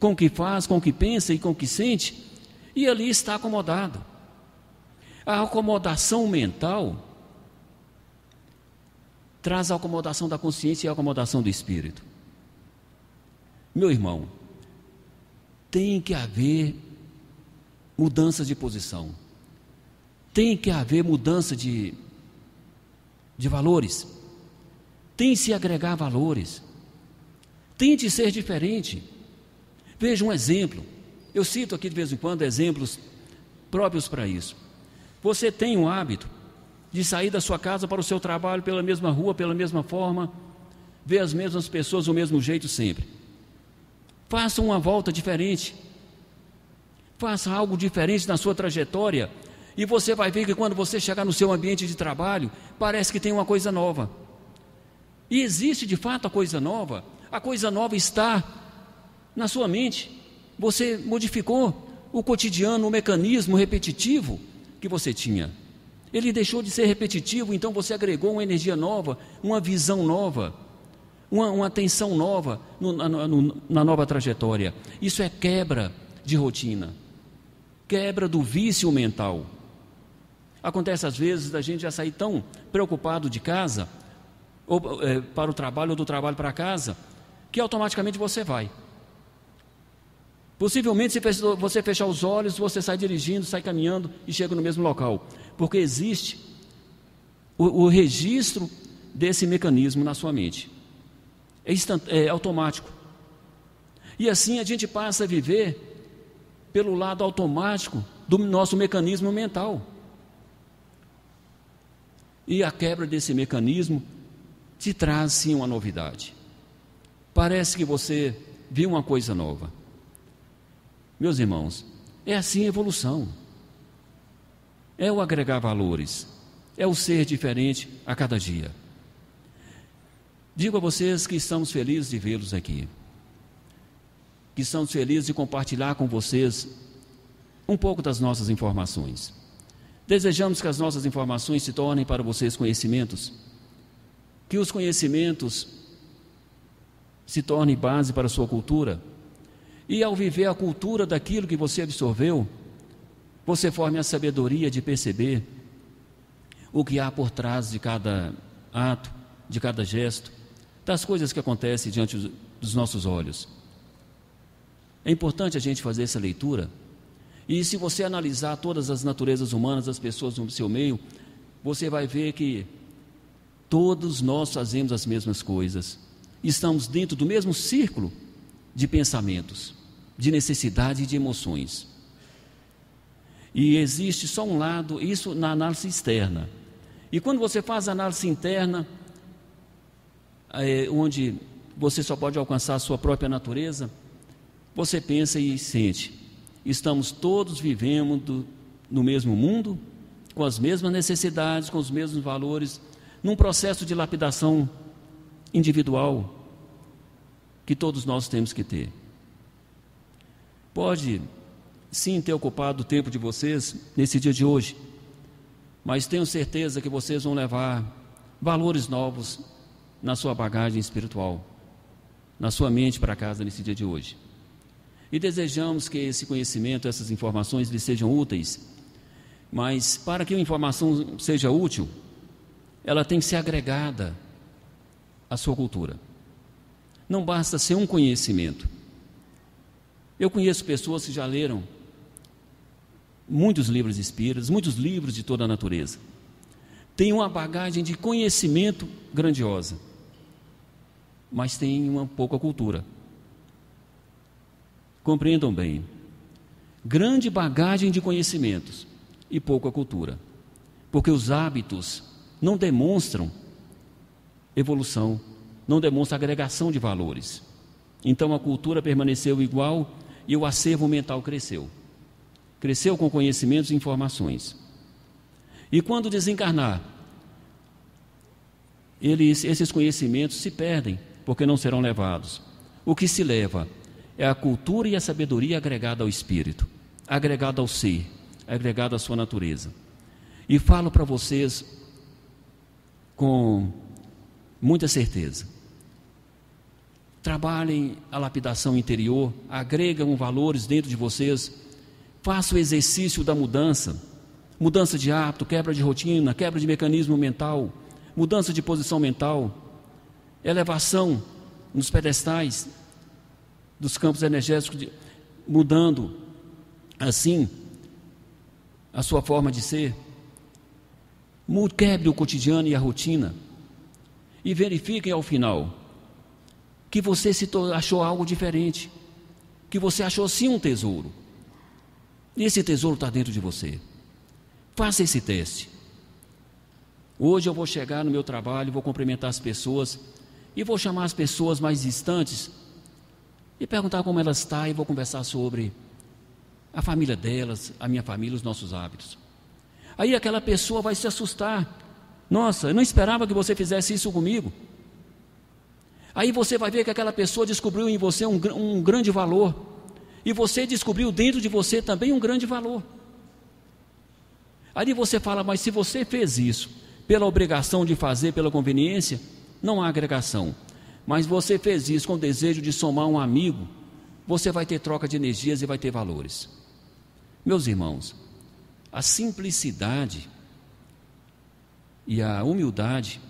com o que faz, com o que pensa e com o que sente, e ali está acomodado. A acomodação mental traz a acomodação da consciência e a acomodação do espírito. Meu irmão, tem que haver mudança de posição. Tem que haver mudança de valores. Tem que se agregar valores. Tente ser diferente. Veja um exemplo. Eu cito aqui de vez em quando exemplos próprios para isso. Você tem um hábito de sair da sua casa para o seu trabalho pela mesma rua, pela mesma forma, ver as mesmas pessoas do mesmo jeito sempre. Faça uma volta diferente. Faça algo diferente na sua trajetória e você vai ver que quando você chegar no seu ambiente de trabalho, parece que tem uma coisa nova. E existe de fato a coisa nova está na sua mente. Você modificou o cotidiano, o mecanismo repetitivo que você tinha. Ele deixou de ser repetitivo, então você agregou uma energia nova, uma visão nova, uma atenção nova na nova trajetória. Isso é quebra de rotina, quebra do vício mental. Acontece às vezes da gente já sair tão preocupado de casa, ou para o trabalho, ou do trabalho para casa, que automaticamente você vai. Possivelmente, se você fechar os olhos, você sai dirigindo, sai caminhando e chega no mesmo local, porque existe o registro desse mecanismo na sua mente. É automático. E assim a gente passa a viver pelo lado automático do nosso mecanismo mental. E a quebra desse mecanismo te traz sim uma novidade. Parece que você viu uma coisa nova. Meus irmãos, é assim a evolução. É o agregar valores, é o ser diferente a cada dia. Digo a vocês que estamos felizes de vê-los aqui, que estamos felizes de compartilhar com vocês um pouco das nossas informações. Desejamos que as nossas informações se tornem para vocês conhecimentos, que os conhecimentos se tornem base para a sua cultura, e ao viver a cultura daquilo que você absorveu, você forme a sabedoria de perceber o que há por trás de cada ato, de cada gesto, das coisas que acontecem diante dos nossos olhos. É importante a gente fazer essa leitura, e se você analisar todas as naturezas humanas, as pessoas no seu meio, você vai ver que todos nós fazemos as mesmas coisas, estamos dentro do mesmo círculo de pensamentos, de necessidade e de emoções. E existe só um lado, isso na análise externa. E quando você faz a análise interna, onde você só pode alcançar a sua própria natureza, você pensa e sente: estamos todos vivendo no mesmo mundo, com as mesmas necessidades, com os mesmos valores, num processo de lapidação individual que todos nós temos que ter. Pode sim ter ocupado o tempo de vocês nesse dia de hoje, mas tenho certeza que vocês vão levar valores novos na sua bagagem espiritual, na sua mente para casa nesse dia de hoje. E desejamos que esse conhecimento, essas informações lhes sejam úteis, mas para que a informação seja útil, ela tem que ser agregada à sua cultura. Não basta ser um conhecimento. Eu conheço pessoas que já leram muitos livros espíritas, muitos livros de toda a natureza. Tem uma bagagem de conhecimento grandiosa, mas tem uma pouca cultura. Compreendam bem, grande bagagem de conhecimentos e pouca cultura, porque os hábitos não demonstram evolução, não demonstram agregação de valores. Então a cultura permaneceu igual e o acervo mental cresceu com conhecimentos e informações. E quando desencarnar, esses conhecimentos se perdem, porque não serão levados. O que se leva é a cultura e a sabedoria agregada ao espírito, agregada ao ser, agregada à sua natureza. E falo para vocês com muita certeza: trabalhem a lapidação interior, agregam valores dentro de vocês, façam o exercício da mudança de hábito, quebra de rotina, quebra de mecanismo mental, mudança de posição mental, elevação nos pedestais dos campos energéticos, mudando assim a sua forma de ser. Quebre o cotidiano e a rotina e verifiquem ao final que você achou algo diferente, que você achou sim um tesouro. E esse tesouro está dentro de você. Faça esse teste. Hoje eu vou chegar no meu trabalho, vou cumprimentar as pessoas e vou chamar as pessoas mais distantes e perguntar como elas estão e vou conversar sobre a família delas, a minha família, os nossos hábitos. Aí aquela pessoa vai se assustar. Nossa, eu não esperava que você fizesse isso comigo. Aí você vai ver que aquela pessoa descobriu em você um grande valor. E você descobriu dentro de você também um grande valor. Aí você fala, mas se você fez isso pela obrigação de fazer, pela conveniência, não há agregação. Mas você fez isso com o desejo de somar um amigo, você vai ter troca de energias e vai ter valores. Meus irmãos, a simplicidade e a humildade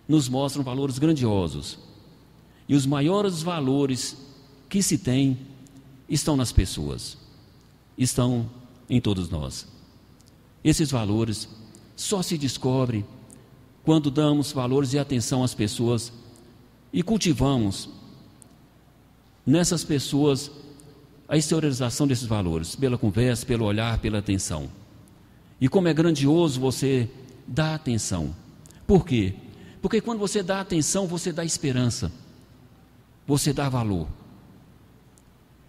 nos mostram valores grandiosos. E os maiores valores que se tem estão nas pessoas, estão em todos nós. Esses valores só se descobrem quando damos valores e atenção às pessoas e cultivamos nessas pessoas a exteriorização desses valores, pela conversa, pelo olhar, pela atenção. E como é grandioso você dar atenção. Por quê? Porque quando você dá atenção, você dá esperança, você dá valor.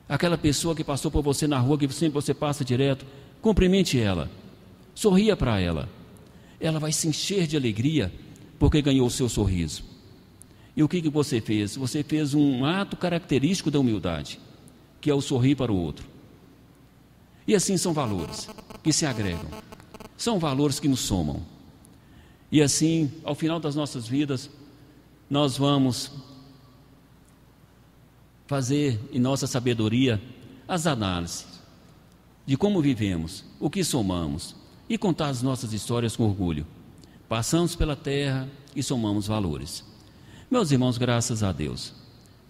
Aquela pessoa que passou por você na rua, que sempre você passa direto, cumprimente ela, sorria para ela. Ela vai se encher de alegria porque ganhou o seu sorriso. E o que você fez? Você fez um ato característico da humildade, que é o sorrir para o outro. E assim são valores que se agregam, são valores que nos somam. E assim, ao final das nossas vidas, nós vamos fazer em nossa sabedoria as análises de como vivemos, o que somamos e contar as nossas histórias com orgulho. Passamos pela terra e somamos valores. Meus irmãos, graças a Deus,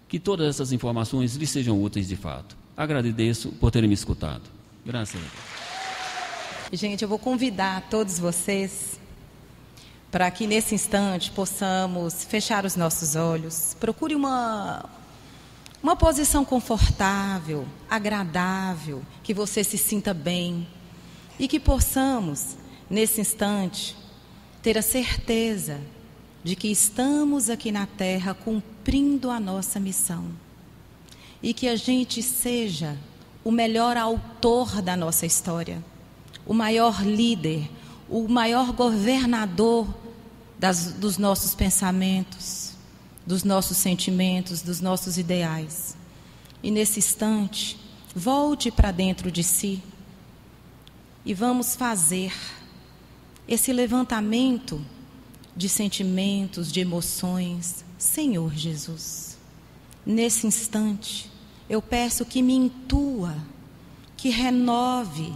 que todas essas informações lhes sejam úteis de fato. Agradeço por terem me escutado. Graças a Deus. Gente, eu vou convidar todos vocês para que nesse instante possamos fechar os nossos olhos. Procure uma posição confortável, agradável, que você se sinta bem e que possamos, nesse instante, ter a certeza de que estamos aqui na terra cumprindo a nossa missão e que a gente seja o melhor autor da nossa história, o maior líder, o maior governador dos nossos pensamentos, dos nossos sentimentos, dos nossos ideais. E nesse instante, volte para dentro de si e vamos fazer esse levantamento de sentimentos, de emoções. Senhor Jesus, nesse instante, eu peço que me intua, que renove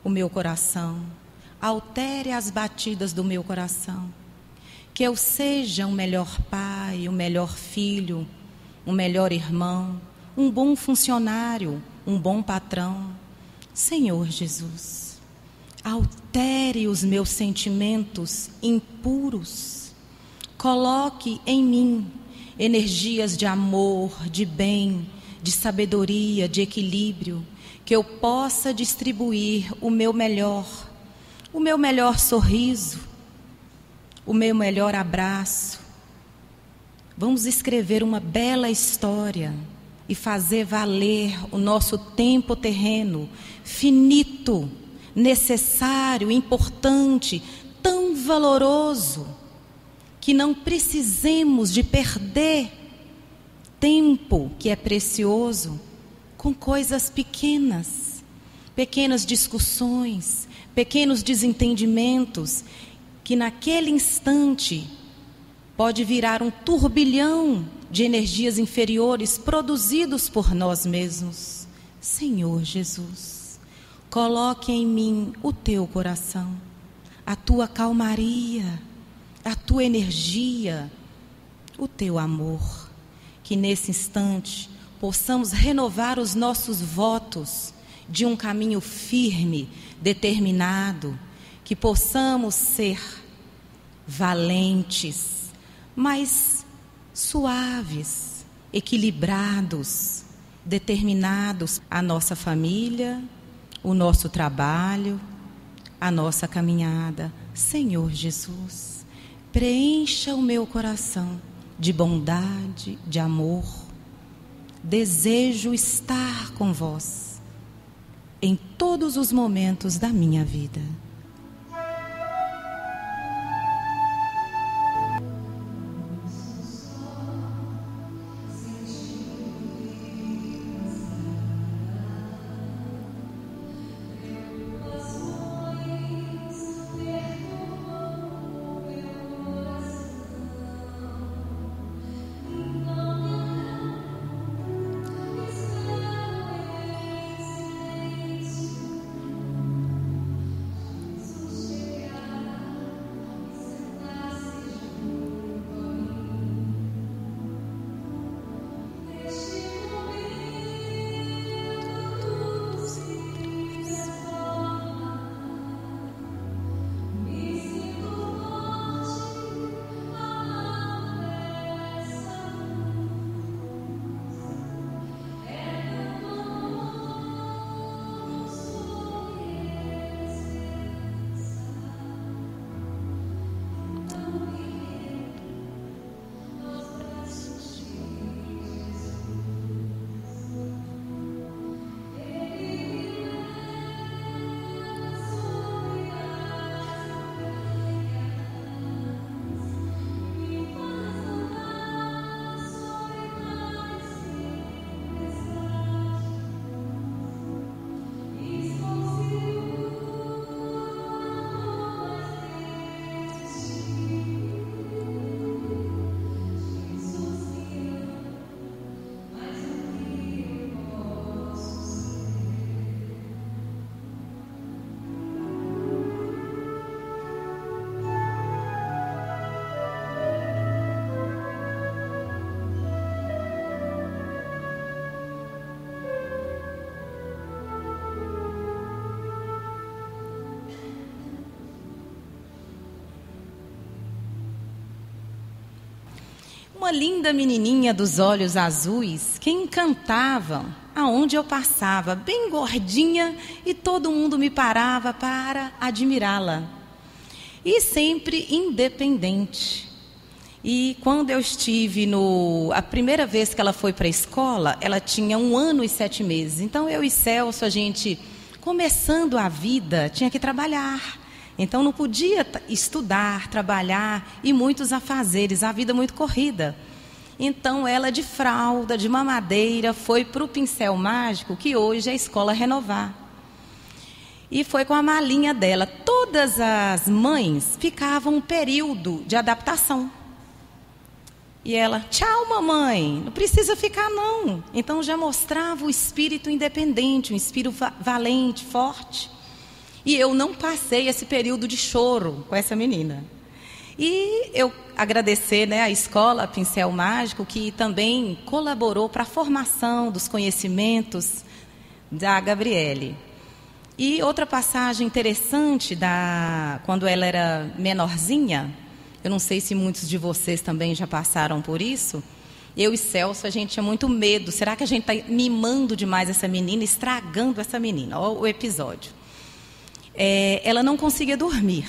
o meu coração, altere as batidas do meu coração, que eu seja um melhor pai, um melhor filho, um melhor irmão, um bom funcionário, um bom patrão. Senhor Jesus, altere os meus sentimentos impuros, coloque em mim energias de amor, de bem, de sabedoria, de equilíbrio, que eu possa distribuir o meu melhor sorriso, o meu melhor abraço. Vamos escrever uma bela história e fazer valer o nosso tempo terreno, finito, necessário, importante, tão valoroso, que não precisemos de perder tempo que é precioso com coisas pequenas, pequenas discussões, pequenos desentendimentos, que naquele instante pode virar um turbilhão de energias inferiores produzidos por nós mesmos. Senhor Jesus, coloque em mim o teu coração, a tua calmaria, a tua energia, o teu amor. Que nesse instante possamos renovar os nossos votos de um caminho firme, determinado, que possamos ser valentes, mas suaves, equilibrados, determinados à nossa família, o nosso trabalho, a nossa caminhada. Senhor Jesus, preencha o meu coração de bondade, de amor. Desejo estar com vós em todos os momentos da minha vida. Uma linda menininha dos olhos azuis que encantava aonde eu passava, bem gordinha, e todo mundo me parava para admirá-la. E sempre independente. E quando eu estive a primeira vez que ela foi para a escola, ela tinha 1 ano e 7 meses. Então eu e Celso, a gente, começando a vida, tinha que trabalhar. Então não podia estudar, trabalhar e muitos afazeres, a vida muito corrida. Então ela, de fralda, de mamadeira, foi para o Pincel Mágico, que hoje é a Escola Renovar. E foi com a malinha dela. Todas as mães ficavam um período de adaptação. E ela, tchau mamãe, não precisa ficar não. Então já mostrava o espírito independente, um espírito valente, forte. E eu não passei esse período de choro com essa menina. E eu agradecer, a escola Pincel Mágico, que também colaborou para a formação dos conhecimentos da Gabriele. E outra passagem interessante, quando ela era menorzinha, eu não sei se muitos de vocês também já passaram por isso, eu e Celso, a gente tinha muito medo. Será que a gente está mimando demais essa menina, estragando essa menina? Olha o episódio. Ela não conseguia dormir.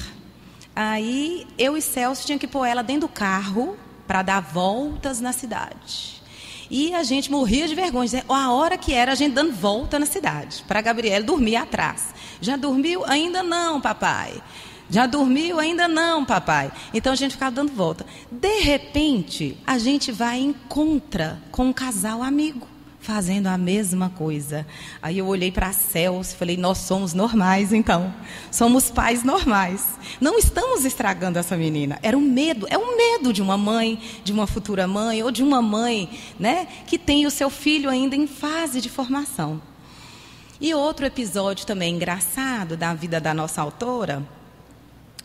Aí eu e Celso tinha que pôr ela dentro do carro para dar voltas na cidade. E a gente morria de vergonha. A hora que era a gente dando volta na cidade, para a Gabriele dormir atrás. Já dormiu? Ainda não, papai. Já dormiu? Ainda não, papai. Então a gente ficava dando volta. De repente, a gente vai e encontra com um casal amigo fazendo a mesma coisa. Aí eu olhei para Celso e falei, nós somos normais então. Somos pais normais. Não estamos estragando essa menina. Era um medo, é um medo de uma mãe, de uma futura mãe, ou de uma mãe, que tem o seu filho ainda em fase de formação. E outro episódio também engraçado da vida da nossa autora,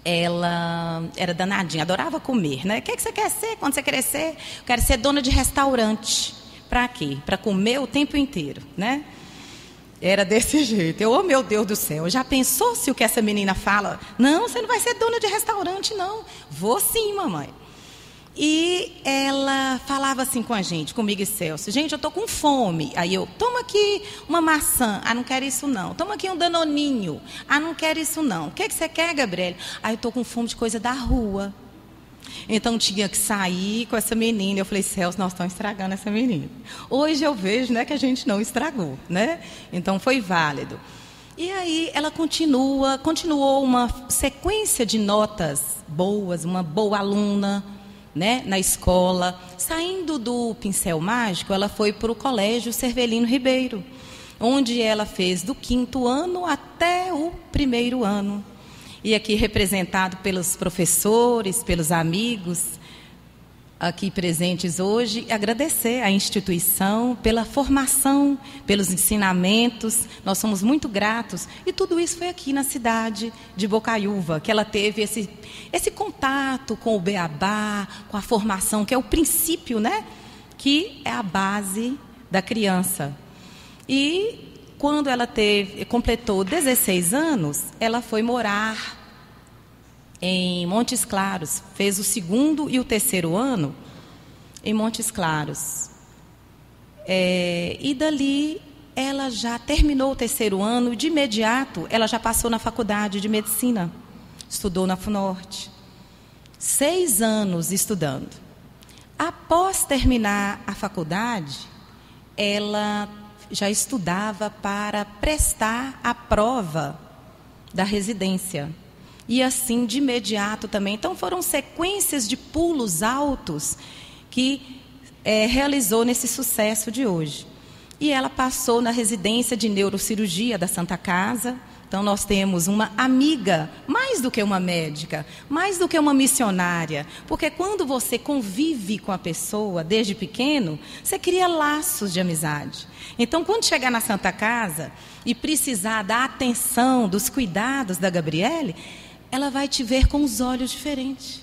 ela era danadinha, adorava comer, O que você quer ser quando você crescer? Eu quero ser dona de restaurante. Para quê? Para comer o tempo inteiro, Era desse jeito. Eu, oh meu Deus do céu, já pensou se o que essa menina fala? Não, você não vai ser dona de restaurante, não. Vou sim, mamãe. E ela falava assim com a gente, comigo e Celso: gente, eu estou com fome. Aí eu, toma aqui uma maçã. Ah, não quero isso não. Toma aqui um danoninho. Ah, não quero isso não. O que você quer, Gabriele? Ah, eu estou com fome de coisa da rua. Então tinha que sair com essa menina. Eu falei: Celso, nós estamos estragando essa menina. Hoje eu vejo, né, que a gente não estragou, né? Então foi válido. E aí ela continuou uma sequência de notas boas, uma boa aluna, né, na escola. Saindo do Pincel Mágico, ela foi para o Colégio Cervelino Ribeiro, onde ela fez do 5º ano até o 1º ano. E aqui representado pelos professores, pelos amigos aqui presentes hoje, agradecer à instituição pela formação, pelos ensinamentos. Nós somos muito gratos. E tudo isso foi aqui na cidade de Bocaiúva, que ela teve esse contato com o beabá, com a formação, que é o princípio, né? Que é a base da criança. E quando ela completou 16 anos, ela foi morar em Montes Claros. Fez o 2º e o 3º ano em Montes Claros. E dali ela já terminou o 3º ano. De imediato, ela já passou na faculdade de medicina. Estudou na FUNORTE. 6 anos estudando. Após terminar a faculdade, ela já estudava para prestar a prova da residência. E assim, de imediato também. Então, foram sequências de pulos altos que realizou nesse sucesso de hoje. E ela passou na residência de neurocirurgia da Santa Casa. Então, nós temos uma amiga, mais do que uma médica, mais do que uma missionária. Porque quando você convive com a pessoa desde pequeno, você cria laços de amizade. Então, quando chegar na Santa Casa e precisar da atenção, dos cuidados da Gabriele, ela vai te ver com os olhos diferentes,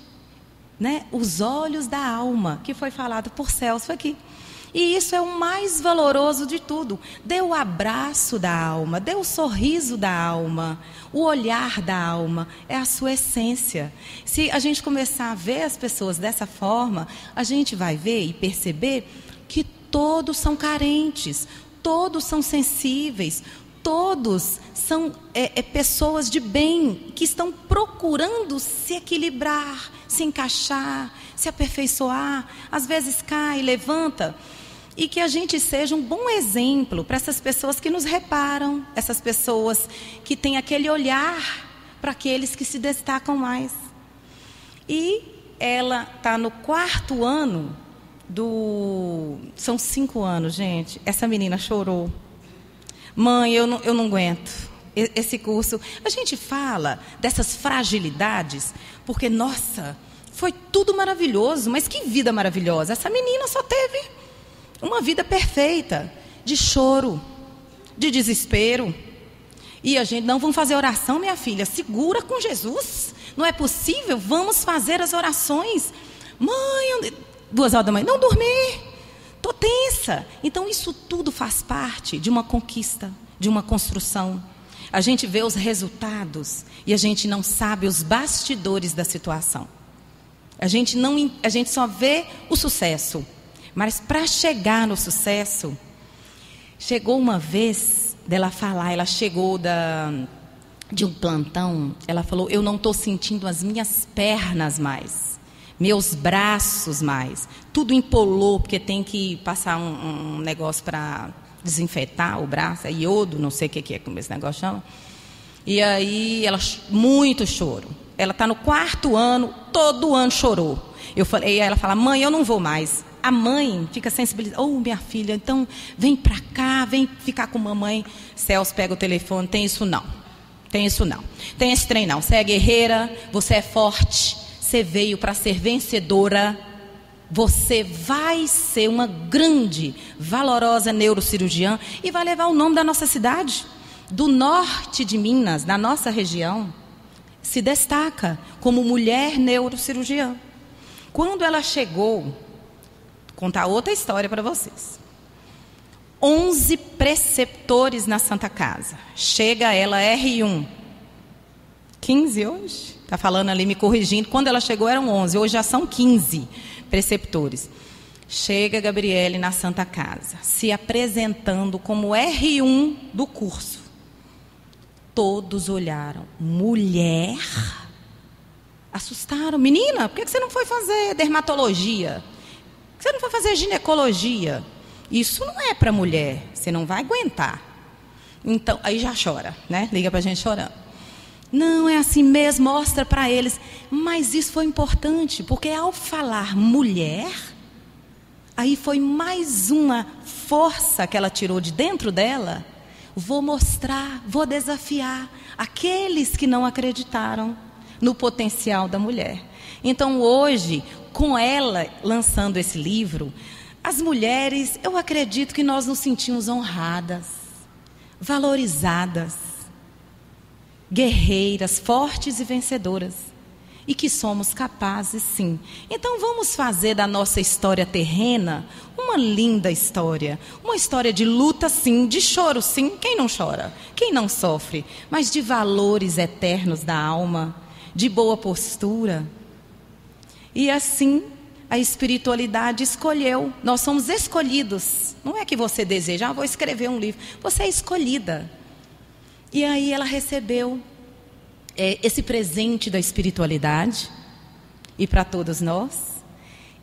né? Os olhos da alma, que foi falado por Celso aqui. E isso é o mais valoroso de tudo. Dê o abraço da alma, dê o sorriso da alma, o olhar da alma, é a sua essência. Se a gente começar a ver as pessoas dessa forma, a gente vai ver e perceber que todos são carentes, todos são sensíveis, todos são pessoas de bem, que estão procurando se equilibrar, se encaixar, se aperfeiçoar. Às vezes cai, levanta. E que a gente seja um bom exemplo para essas pessoas que nos reparam, essas pessoas que têm aquele olhar para aqueles que se destacam mais. E ela está no 4º ano São 5 anos, gente. Essa menina chorou. Mãe, eu não aguento esse curso. A gente fala dessas fragilidades porque, nossa, foi tudo maravilhoso, mas que vida maravilhosa. Essa menina só teve uma vida perfeita, de choro, de desespero. E a gente, não, vamos fazer oração, minha filha, segura com Jesus. Não é possível, vamos fazer as orações. Mãe, 2 horas da manhã, não dormir, estou tensa. Então isso tudo faz parte de uma conquista, de uma construção. A gente vê os resultados e a gente não sabe os bastidores da situação. A gente só vê o sucesso. Mas para chegar no sucesso, chegou uma vez dela falar, ela chegou de um plantão, ela falou: eu não estou sentindo as minhas pernas mais, meus braços mais, tudo empolou, porque tem que passar um negócio para desinfetar o braço, é iodo, não sei o que é, como esse negócio chama. E aí, muito choro. Ela está no 4º ano, todo ano chorou. E ela fala: mãe, eu não vou mais. A mãe fica sensibilizada. Oh, minha filha, então vem para cá, vem ficar com mamãe. Celso pega o telefone: tem isso não, tem isso não, tem esse trem não. Você é guerreira, você é forte, você veio para ser vencedora. Você vai ser uma grande, valorosa neurocirurgiã e vai levar o nome da nossa cidade, do norte de Minas, da nossa região. Se destaca como mulher neurocirurgiã. Quando ela chegou, vou contar outra história para vocês. 11 preceptores na Santa Casa. Chega ela, R1. 15 hoje? Está falando ali, me corrigindo. Quando ela chegou eram 11, hoje já são 15 preceptores. Chega Gabriele na Santa Casa, se apresentando como R1 do curso. Todos olharam. Mulher? Assustaram. Menina, por que você não foi fazer dermatologia? Por que você não foi fazer ginecologia? Isso não é para mulher, você não vai aguentar. Então, aí já chora, né? Liga para a gente chorando. Não, é assim mesmo, mostra para eles. Mas isso foi importante, porque ao falar mulher, aí foi mais uma força que ela tirou de dentro dela. Vou mostrar, vou desafiar aqueles que não acreditaram no potencial da mulher. Então hoje, com ela lançando esse livro, as mulheres, eu acredito que nós nos sentimos honradas, valorizadas, guerreiras, fortes e vencedoras. E que somos capazes, sim. Então vamos fazer da nossa história terrena uma linda história. Uma história de luta, sim, de choro, sim. Quem não chora? Quem não sofre? Mas de valores eternos da alma, de boa postura. E assim, a espiritualidade escolheu. Nós somos escolhidos. Não é que você deseja, vou escrever um livro. Você é escolhida. E aí ela recebeu esse presente da espiritualidade, e para todos nós,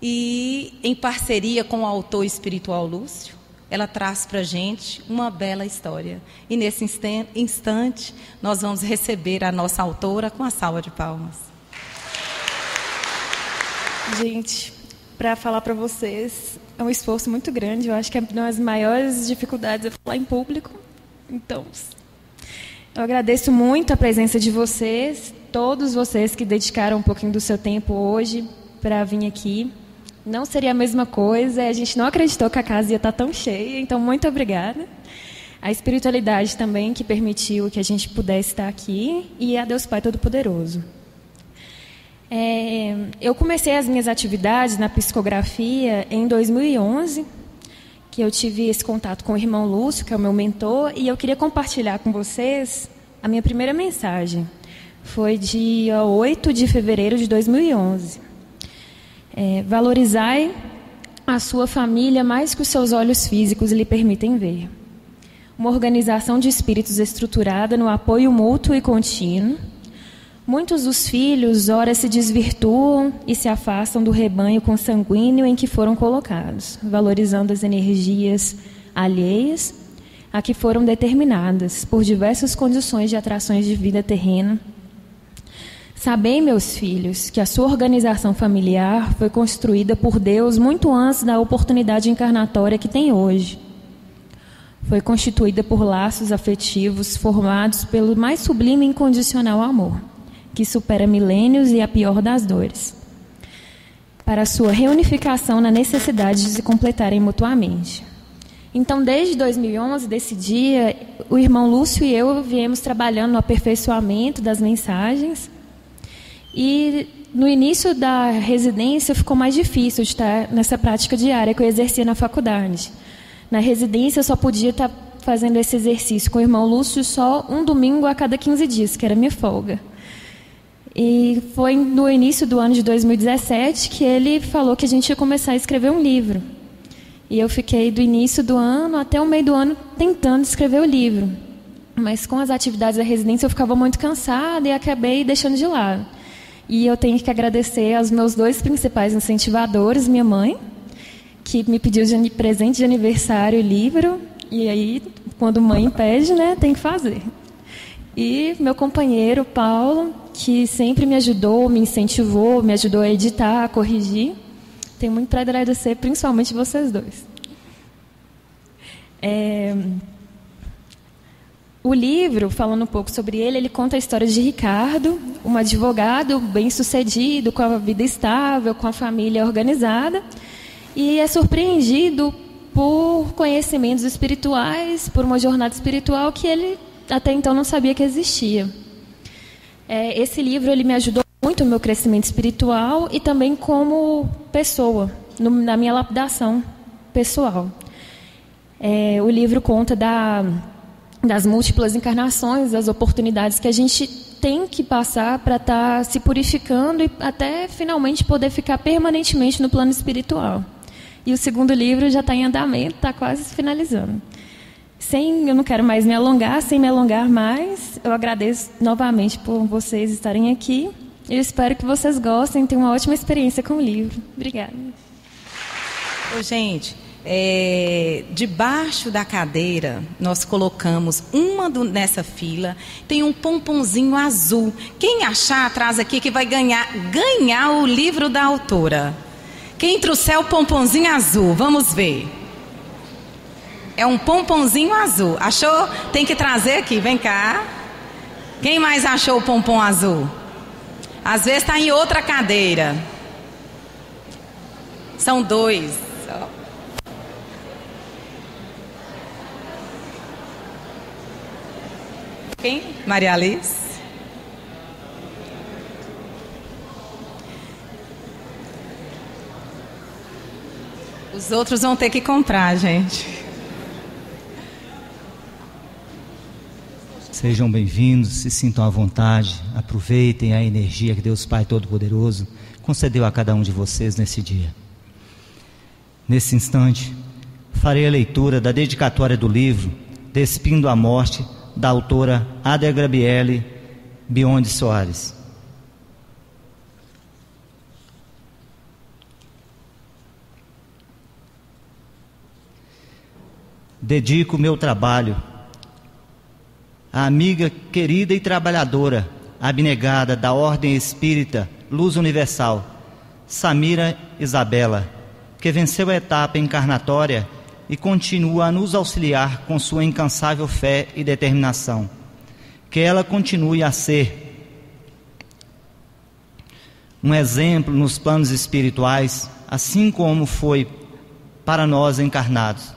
e em parceria com o autor espiritual Lúcio, ela traz para a gente uma bela história. E nesse instante, nós vamos receber a nossa autora com a salva de palmas. Gente, para falar para vocês, é um esforço muito grande. Eu acho que é uma das maiores dificuldades é falar em público. Então, eu agradeço muito a presença de vocês, todos vocês que dedicaram um pouquinho do seu tempo hoje para vir aqui. Não seria a mesma coisa, a gente não acreditou que a casa ia estar tão cheia, então muito obrigada. A espiritualidade também que permitiu que a gente pudesse estar aqui, e a Deus Pai Todo-Poderoso. Eu comecei as minhas atividades na psicografia em 2011, que eu tive esse contato com o irmão Lúcio, que é o meu mentor, e eu queria compartilhar com vocês a minha primeira mensagem. Foi dia 8 de fevereiro de 2011. Valorizai a sua família mais que os seus olhos físicos lhe permitem ver. Uma organização de espíritos estruturada no apoio mútuo e contínuo. Muitos dos filhos, ora se desvirtuam e se afastam do rebanho consanguíneo em que foram colocados, valorizando as energias alheias a que foram determinadas por diversas condições de atrações de vida terrena. Sabei, meus filhos, que a sua organização familiar foi construída por Deus muito antes da oportunidade encarnatória que tem hoje. Foi constituída por laços afetivos formados pelo mais sublime e incondicional amor, que supera milênios e a pior das dores, para a sua reunificação na necessidade de se completarem mutuamente. Então, desde 2011, desse dia, o irmão Lúcio e eu viemos trabalhando no aperfeiçoamento das mensagens, e no início da residência ficou mais difícil de estar nessa prática diária que eu exercia na faculdade. Na residência eu só podia estar fazendo esse exercício com o irmão Lúcio só um domingo a cada 15 dias, que era minha folga. E foi no início do ano de 2017 que ele falou que a gente ia começar a escrever um livro. E eu fiquei do início do ano até o meio do ano tentando escrever o livro. Mas com as atividades da residência eu ficava muito cansada e acabei deixando de lado. E eu tenho que agradecer aos meus 2 principais incentivadores, minha mãe, que me pediu de presente de aniversário o livro. E aí, quando mãe pede, né, tem que fazer. E meu companheiro, Paulo, que sempre me ajudou, me incentivou, me ajudou a editar, a corrigir. Tenho muito para agradecer, principalmente vocês 2. O livro, falando um pouco sobre ele, ele conta a história de Ricardo, um advogado bem-sucedido, com a vida estável, com a família organizada, e é surpreendido por conhecimentos espirituais, por uma jornada espiritual que ele até então não sabia que existia. Esse livro ele me ajudou muito no meu crescimento espiritual e também como pessoa, na minha lapidação pessoal. O livro conta das múltiplas encarnações, das oportunidades que a gente tem que passar para estar se purificando e até finalmente poder ficar permanentemente no plano espiritual. E o segundo livro já está em andamento, está quase finalizando. Eu não quero mais me alongar, sem me alongar mais, eu agradeço novamente por vocês estarem aqui. Eu espero que vocês gostem, tenham uma ótima experiência com o livro. Obrigada. Gente, debaixo da cadeira nós colocamos nessa fila, tem um pomponzinho azul. Quem achar atrás aqui que vai ganhar o livro da autora. Quem trouxer o pomponzinho azul, vamos ver. É um pomponzinho azul. Achou? Tem que trazer aqui, vem cá. Quem mais achou o pompom azul? Às vezes está em outra cadeira. São 2. Quem? Maria Alice? Os outros vão ter que comprar, gente. Sejam bem-vindos, se sintam à vontade, aproveitem a energia que Deus Pai Todo-Poderoso concedeu a cada um de vocês nesse dia. Nesse instante, farei a leitura da dedicatória do livro Despindo a Morte, da autora Ada Gabriele Biondi Soares. Dedico meu trabalho à amiga querida e trabalhadora, abnegada da Ordem Espírita Luz Universal, Samira Isabela, que venceu a etapa encarnatória e continua a nos auxiliar com sua incansável fé e determinação. Que ela continue a ser um exemplo nos planos espirituais, assim como foi para nós encarnados.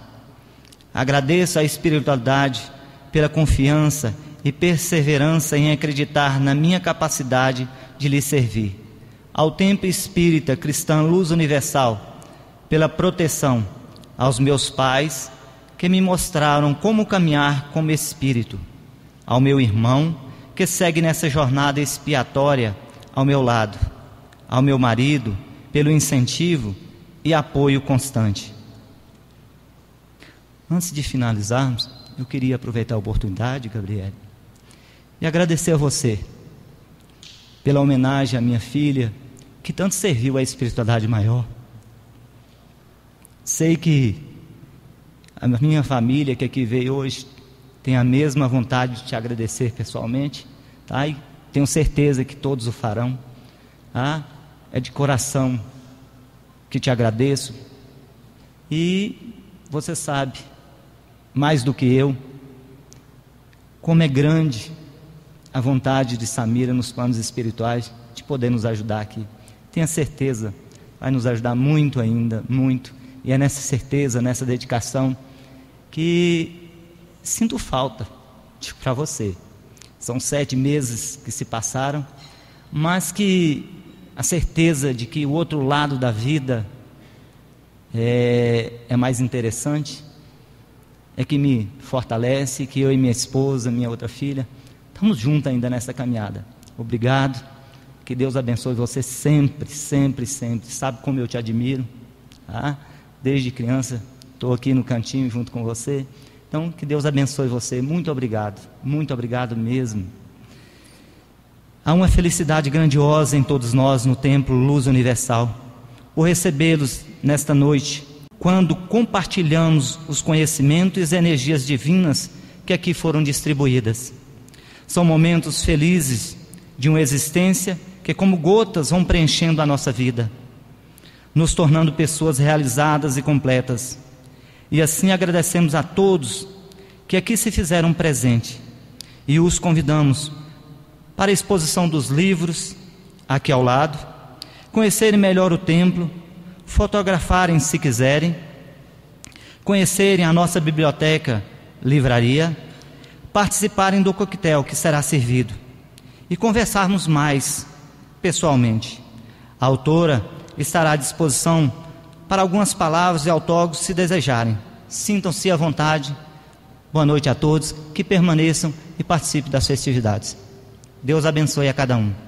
Agradeço à espiritualidade pela confiança e perseverança em acreditar na minha capacidade de lhe servir. Ao Templo Espírita Cristã Luz Universal, pela proteção, aos meus pais, que me mostraram como caminhar como espírito, ao meu irmão, que segue nessa jornada expiatória ao meu lado, ao meu marido, pelo incentivo e apoio constante. Antes de finalizarmos, eu queria aproveitar a oportunidade, Gabriele, e agradecer a você pela homenagem à minha filha, que tanto serviu à espiritualidade maior. Sei que a minha família que aqui veio hoje tem a mesma vontade de te agradecer pessoalmente, tá? E tenho certeza que todos o farão, tá? É de coração que te agradeço. E você sabe, mais do que eu, como é grande a vontade de Samira nos planos espirituais de poder nos ajudar aqui. Tenha certeza, vai nos ajudar muito ainda, muito. E é nessa certeza, nessa dedicação, que sinto falta para você. São 7 meses que se passaram, mas que a certeza de que o outro lado da vida é mais interessante, é que me fortalece, que eu e minha esposa, minha outra filha, estamos juntos ainda nessa caminhada. Obrigado, que Deus abençoe você sempre, sempre, sempre. Sabe como eu te admiro, tá? Desde criança, estou aqui no cantinho junto com você. Então, que Deus abençoe você. Muito obrigado mesmo. Há uma felicidade grandiosa em todos nós no Templo Luz Universal, por recebê-los nesta noite, quando compartilhamos os conhecimentos e energias divinas que aqui foram distribuídas. São momentos felizes de uma existência que, como gotas, vão preenchendo a nossa vida, nos tornando pessoas realizadas e completas. E assim agradecemos a todos que aqui se fizeram presente e os convidamos para a exposição dos livros aqui ao lado, conhecerem melhor o templo, fotografarem se quiserem, conhecerem a nossa biblioteca, livraria, participarem do coquetel que será servido e conversarmos mais pessoalmente. A autora estará à disposição para algumas palavras e autógrafos se desejarem. sintam-se à vontade. Boa noite a todos, que permaneçam e participem das festividades. Deus abençoe a cada um.